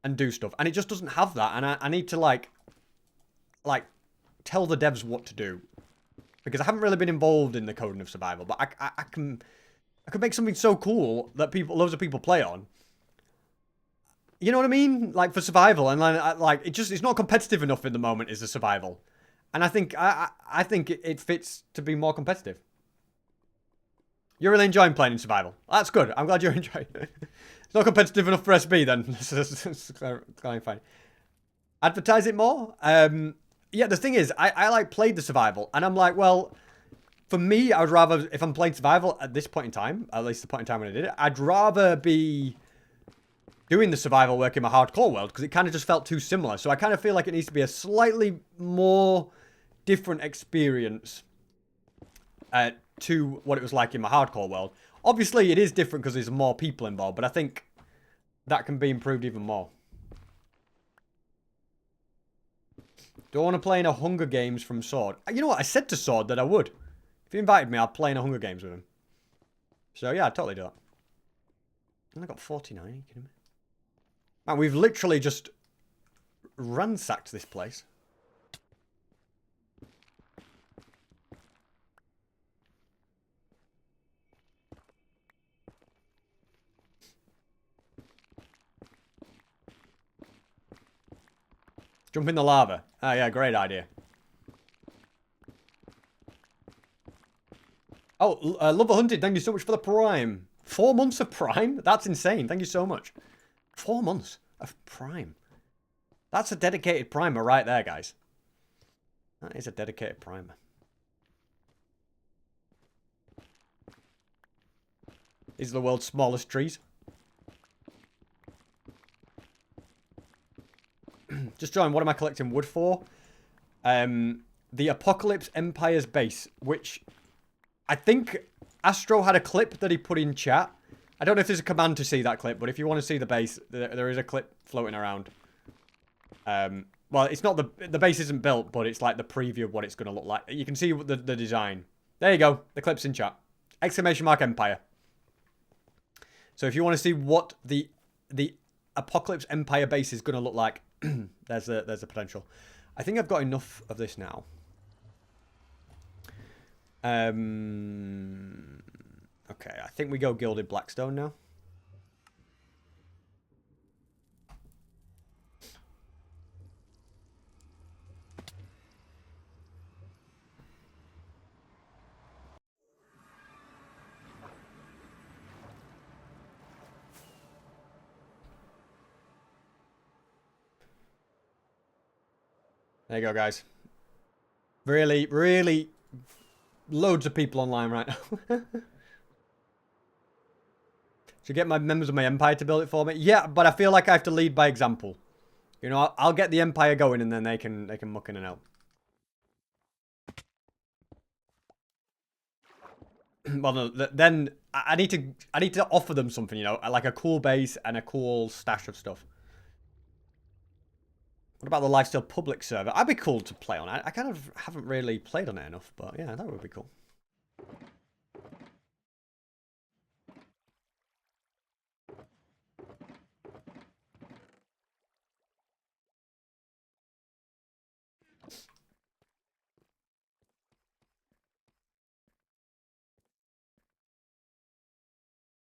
and do stuff, and it just doesn't have that, and I need to like tell the devs what to do, because I haven't really been involved in the coding of survival, but I can make something so cool that loads of people play on. You know what I mean? Like for survival, and like it's not competitive enough in the moment. Is the survival, and I think it fits to be more competitive. You're really enjoying playing in survival. That's good. I'm glad you're enjoying it. It's not competitive enough for SB then. It's fine. Advertise it more? Yeah, the thing is, I like played the survival, and I'm like, well, for me, I would rather, if I'm playing survival at this point in time, at least the point in time when I did it, I'd rather be doing the survival work in my hardcore world, because it kind of just felt too similar. So I kind of feel like it needs to be a slightly more different experience to what it was like in my hardcore world. Obviously, it is different because there's more people involved, but I think that can be improved even more. Do I want to play in a Hunger Games from Sword? You know what? I said to Sword that I would. If he invited me, I'd play in a Hunger Games with him. So yeah, I'd totally do that. And I got 49. Are you kidding me? Man, we've literally just ransacked this place. Jump in the lava. Ah, yeah, great idea. Oh, Lover Hunted, thank you so much for the Prime. 4 months of Prime? That's insane. Thank you so much. 4 months of Prime. That's a dedicated primer right there, guys. That is a dedicated primer. These are the world's smallest trees. Just join. What am I collecting wood for? The Apocalypse Empire's base, which I think Astro had a clip that he put in chat. I don't know if there's a command to see that clip, but if you want to see the base, there is a clip floating around. Well, it's not the base isn't built, but it's like the preview of what it's going to look like. You can see the design. There you go. The clip's in chat. Exclamation mark Empire. So if you want to see what the Apocalypse Empire base is going to look like, there's a potential. I think I've got enough of this now. Okay, I think we go Gilded Blackstone now. There you go, guys. Really, really loads of people online right now. Should get my members of my empire to build it for me. Yeah, but I feel like I have to lead by example. You know, I'll get the empire going, and then they can muck in and out. Well, no, then I need to offer them something, you know, like a cool base and a cool stash of stuff. What about the Lifesteal public server? I'd be cool to play on. I kind of haven't really played on it enough, but yeah, that would be cool.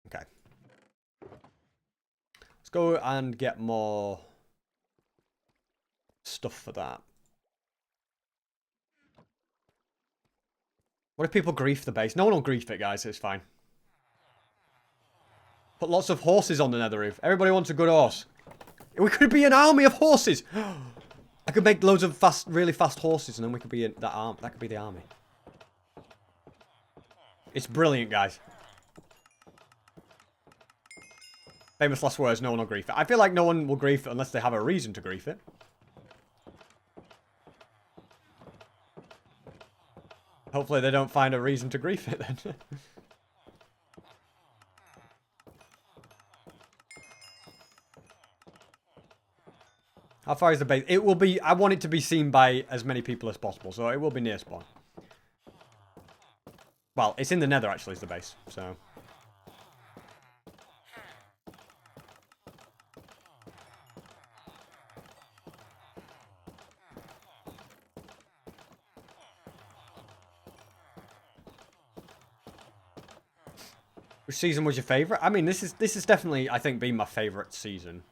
Okay. Let's go and get more stuff for that. What if people grief the base? No one will grief it, guys. It's fine. Put lots of horses on the nether roof. Everybody wants a good horse. We could be an army of horses. I could make loads of fast, really fast horses, and then we could be that arm. That could be the army. It's brilliant, guys. Famous last words. No one will grief it. I feel like no one will grief it unless they have a reason to grief it. Hopefully they don't find a reason to grief it then. How far is the base? It will be... I want it to be seen by as many people as possible, so it will be near spawn. Well, it's in the nether, actually, is the base, so... Which season was your favourite? I mean, this is definitely, I think, been my favourite season.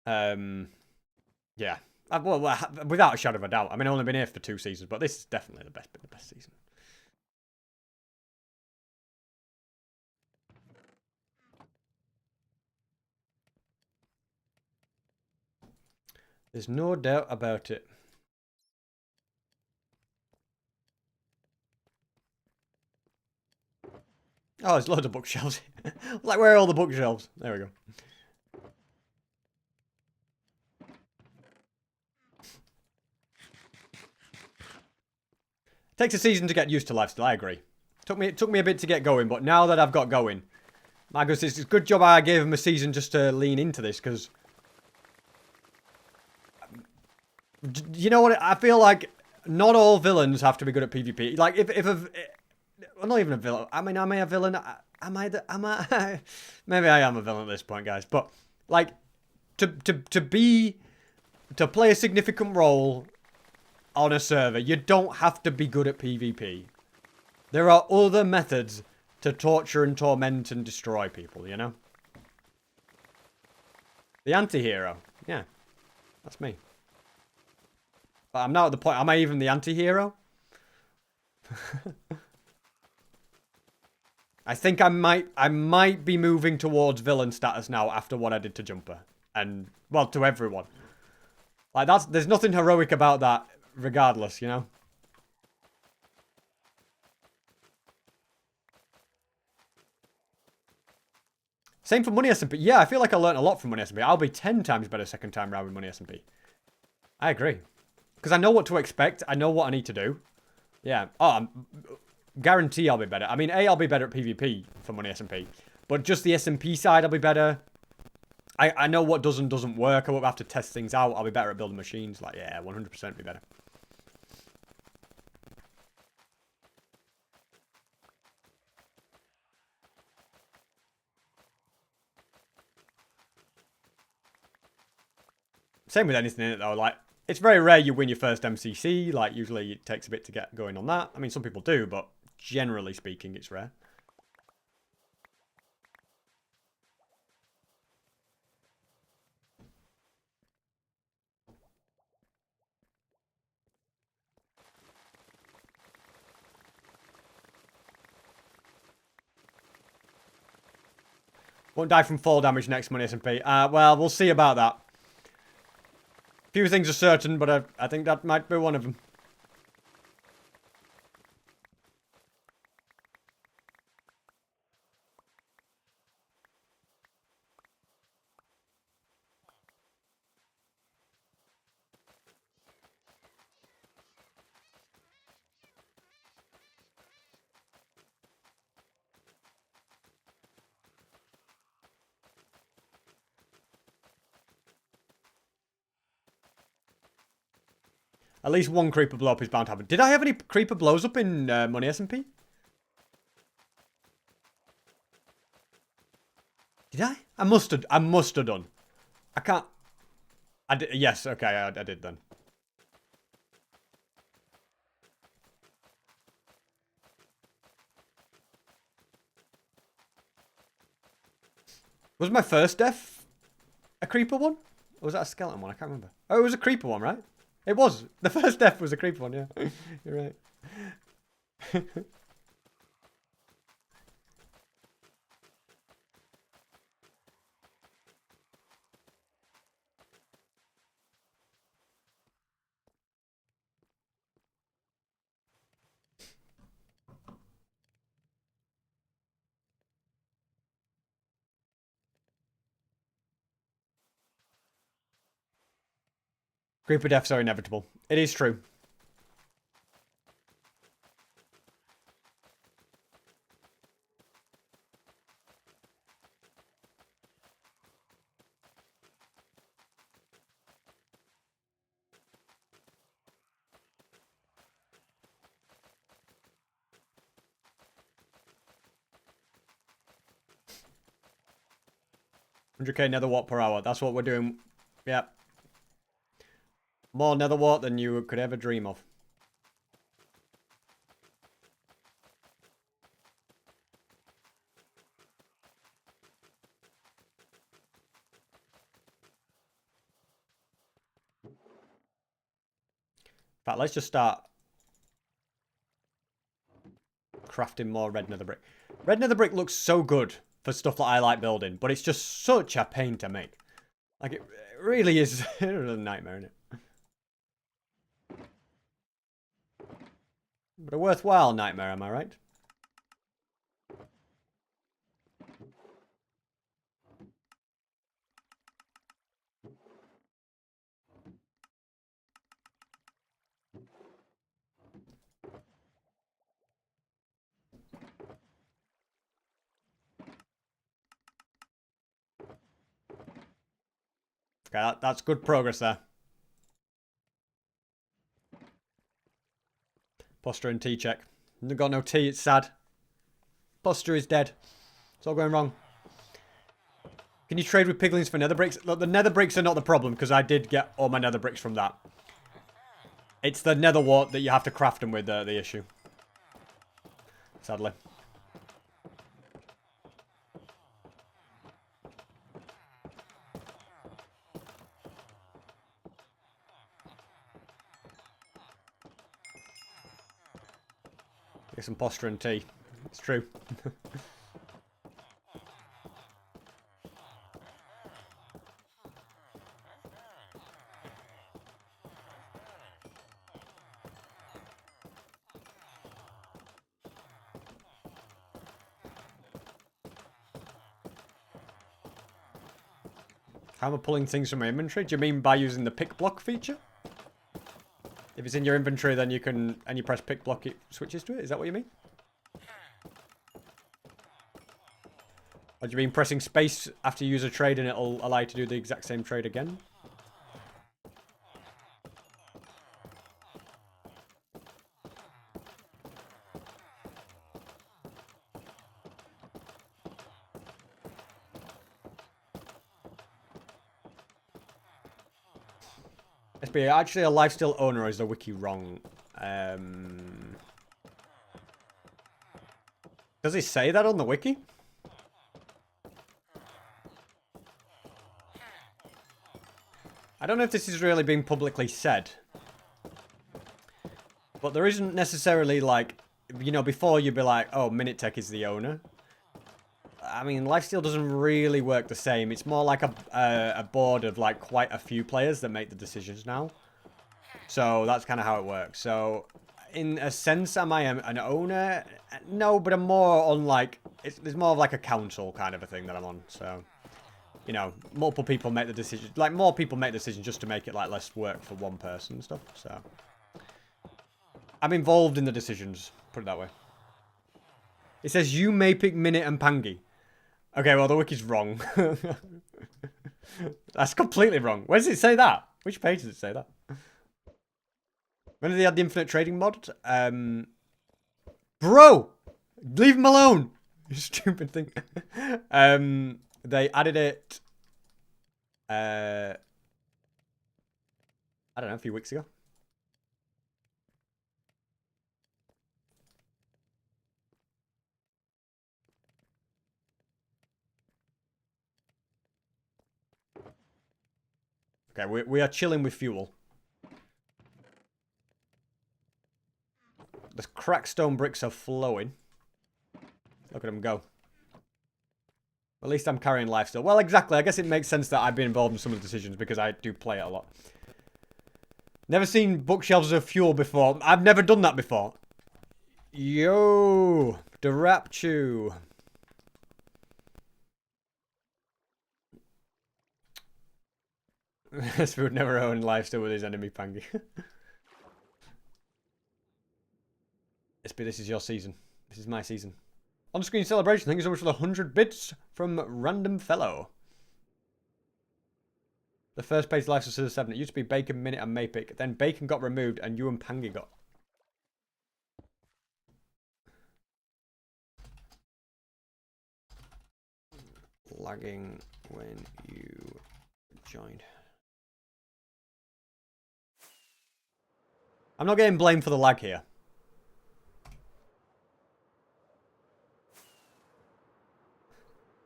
Yeah. Well, without a shadow of a doubt. I mean, I've only been here for 2 seasons, but this is definitely the best season. There's no doubt about it. Oh, there's loads of bookshelves. Like, where are all the bookshelves? There we go. Takes a season to get used to Lifesteal, I agree. It took me a bit to get going, but now that I've got going, my goodness, it's a good job I gave him a season just to lean into this, because... You know what? I feel like not all villains have to be good at PvP. Like, if a... I'm not even a villain. I mean, am I a villain? Am I... Maybe I am a villain at this point, guys. But, like, to play a significant role on a server, you don't have to be good at PvP. There are other methods to torture and torment and destroy people, you know? The anti-hero. Yeah. That's me. But I'm now at the point... Am I even the anti-hero? I think I might be moving towards villain status now after what I did to Jumper. And, well, to everyone. Like, there's nothing heroic about that, regardless, you know? Same for Money SMP. Yeah, I feel like I learned a lot from Money SMP. I'll be 10 times better second time round with Money SMP. I agree. Because I know what to expect. I know what I need to do. Yeah. Oh, guarantee I'll be better. I mean, I'll be better at PvP for Money SMP. But just the SMP side, I'll be better. I know what does and doesn't work. I won't have to test things out. I'll be better at building machines. Like, yeah, 100% be better. Same with anything in it, though. Like, it's very rare you win your first MCC. Like, usually it takes a bit to get going on that. I mean, some people do, but generally speaking, it's rare. Won't die from fall damage next Money SMP. Well, we'll see about that. Few things are certain, but I think that might be one of them. At least one creeper blow up is bound to happen. Did I have any creeper blows up in Money SMP? Did I? I must have done. I can't... I did, yes, okay, I did then. Was my first death a creeper one? Or was that a skeleton one? I can't remember. Oh, it was a creeper one, right? It was. The first death was a creeper one, yeah. You're right. Creeper deaths are inevitable. It is true. $100k nether wart per hour. That's what we're doing. Yeah. More nether wart than you could ever dream of. In fact, let's just start crafting more red nether brick. Red nether brick looks so good for stuff that I like building, but it's just such a pain to make. Like, it really is a nightmare, isn't it? But a worthwhile nightmare, am I right? Okay, that's good progress there. Posture and tea check. Got no tea, it's sad. Posture is dead. It's all going wrong. Can you trade with piglins for nether bricks? Look, the nether bricks are not the problem, because I did get all my nether bricks from that. It's the nether wart that you have to craft them with the issue. Sadly. Get some posture and tea. It's true. How am I pulling things from my inventory? Do you mean by using the pick block feature? If it's in your inventory, then you can, and you press pick block, it switches to it? Is that what you mean? Or do you mean pressing space after you use a trade and it'll allow you to do the exact same trade again? SB, actually a Lifesteal owner, or is the wiki wrong? Does it say that on the wiki? I don't know if this is really being publicly said. But there isn't necessarily like, you know, before you'd be like, oh, Minitech is the owner. I mean, Lifesteal doesn't really work the same. It's more like a board of like quite a few players that make the decisions now. So that's kind of how it works. So in a sense, am I an owner? No, but I'm more on like, there's more of like a council kind of a thing that I'm on. So, you know, multiple people make the decision. Like more people make decisions just to make it like less work for one person and stuff. So I'm involved in the decisions, put it that way. It says you may pick Minute and Pangy. Okay, well, the wiki's wrong. That's completely wrong. Where does it say that? Which page does it say that? When did they add the infinite trading mod? Bro! Leave him alone! You stupid thing. They added it... I don't know, a few weeks ago. Okay, we are chilling with fuel. The cracked stone bricks are flowing. Look at them go. At least I'm carrying Lifesteal. Well, exactly. I guess it makes sense that I've been involved in some of the decisions because I do play it a lot. Never seen bookshelves as fuel before. I've never done that before. Yo, Derapchu. SP would never own Lifesteal with his enemy Pangy. SP, this is your season. This is my season. On-screen celebration. Thank you so much for the 100 bits from Random Fellow. The first page of Lifesteal 7. It used to be Bacon, Minute, and Maypick. Then Bacon got removed, and you and Pangy got. Lagging when you joined. I'm not getting blamed for the lag here.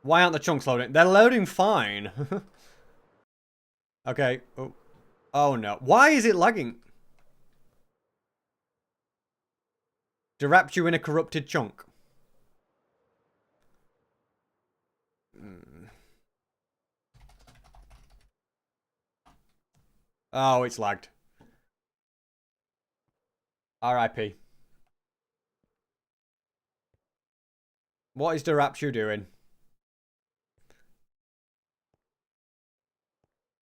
Why aren't the chunks loading? They're loading fine. Okay. Oh. Oh no. Why is it lagging? Wrapped you in a corrupted chunk. Oh, it's lagged. RIP. What is Derapchu doing?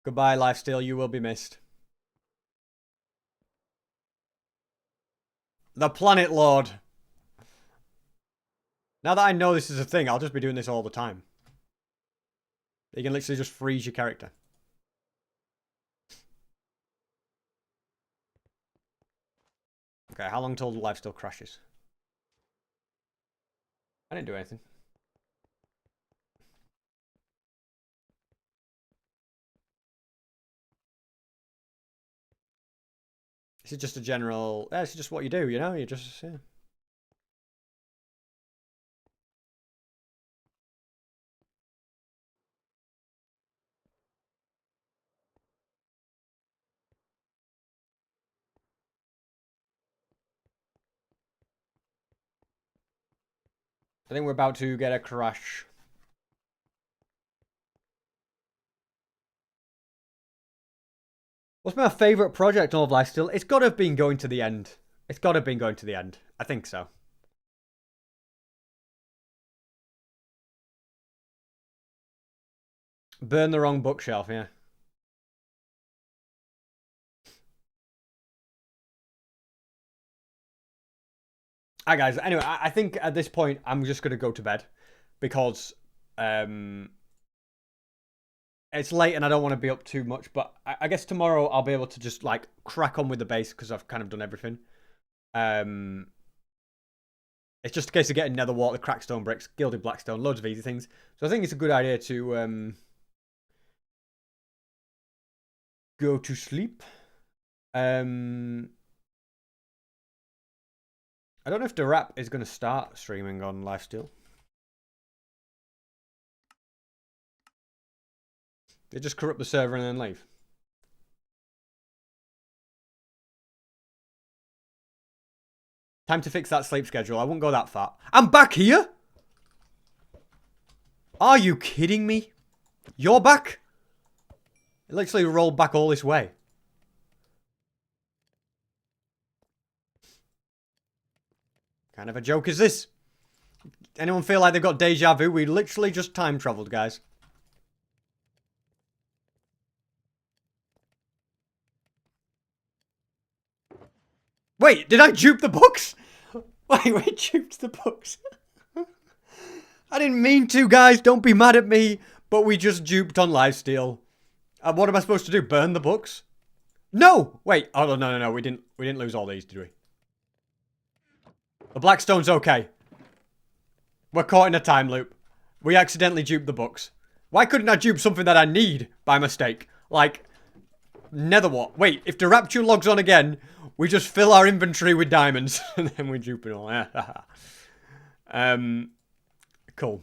Goodbye, Lifesteal. You will be missed. The Planet Lord. Now that I know this is a thing, I'll just be doing this all the time. You can literally just freeze your character. Okay, how long till the Lifesteal crashes? I didn't do anything. This is just a general... this is just what you do, you know? You just... Yeah. I think we're about to get a crash. What's my favourite project of Lifesteal? It's got to have been going to the end. It's got to have been going to the end. I think so. Burn the wrong bookshelf, yeah. Alright, guys. Anyway, I think at this point, I'm just going to go to bed. Because it's late and I don't want to be up too much. But I guess tomorrow I'll be able to just, like, crack on with the base. Because I've kind of done everything. It's just a case of getting nether wart, the crackstone bricks, gilded blackstone, loads of easy things. So I think it's a good idea to go to sleep. I don't know if Derap is going to start streaming on Lifesteal. They just corrupt the server and then leave. Time to fix that sleep schedule. I won't go that far. I'm back here? Are you kidding me? You're back? It literally rolled back all this way. Kind of a joke is this? Anyone feel like they've got deja vu? We literally just time traveled, guys. Wait, did I dupe the books? Wait, duped the books. I didn't mean to, guys. Don't be mad at me. But we just duped on Lifesteal. What am I supposed to do? Burn the books? No! Wait. Oh, no. We didn't lose all these, did we? The Blackstone's okay. We're caught in a time loop. We accidentally duped the books. Why couldn't I dupe something that I need by mistake? Like, Netherwart. Wait, if the Rapture logs on again, we just fill our inventory with diamonds. And then we dupe it all. Cool.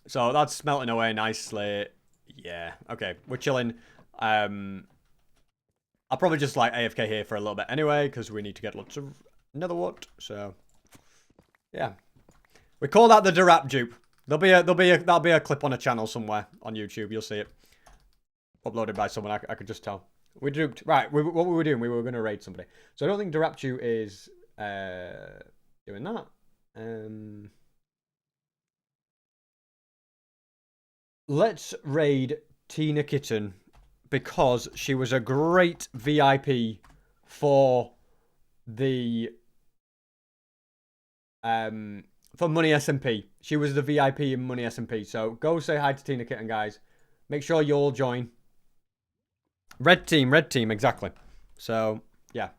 So that's smelting away nicely. Yeah, okay. We're chilling. I'll probably just like AFK here for a little bit anyway, because we need to get lots of Another what? So, yeah. We call that the Derap dupe. That'll be a clip on a channel somewhere on YouTube. You'll see it. Uploaded by someone, I could just tell. We duped. Right, what were we doing? We were going to raid somebody. So I don't think Deraptu is doing that. Let's raid Tina Kitten because she was a great VIP for the for Money SMP. She was the VIP in Money SMP. So go say hi to Tina Kitten, guys. Make sure you all join. Red team, exactly. So, yeah.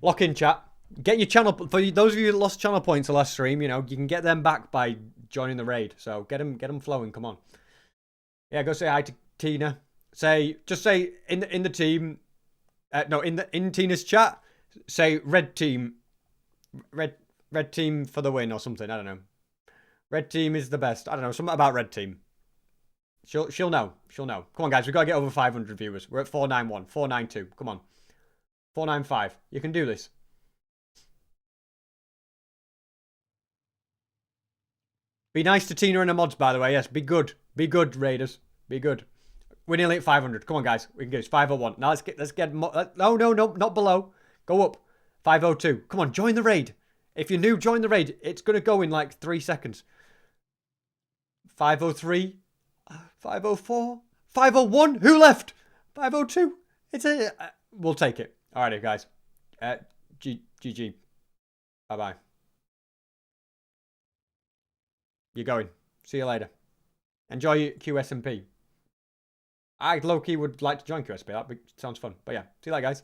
Lock in, chat. Get your channel, for those of you that lost channel points the last stream, you know, you can get them back by joining the raid. So, get them flowing, come on. Yeah, go say hi to Tina. Just say in the team, no, in Tina's chat, say red team for the win or something, I don't know. Red team is the best. I don't know, something about red team. She'll know. Come on, guys. We've got to get over 500 viewers. We're at 491, 492. Come on. 495. You can do this. Be nice to Tina and the mods, by the way. Yes, be good. Be good, Raiders. Be good. We're nearly at 500. Come on, guys. We can get this. 501. Now let's get no, not below. Go up. 502. Come on, join the raid. If you're new, join the raid. It's going to go in like 3 seconds. 503. 504, 501. Who left? 502. It's a. We'll take it. Alrighty, guys. GG. Bye bye. You're going. See you later. Enjoy QSMP. I low key would like to join QSP. That sounds fun. But yeah, see you later, guys.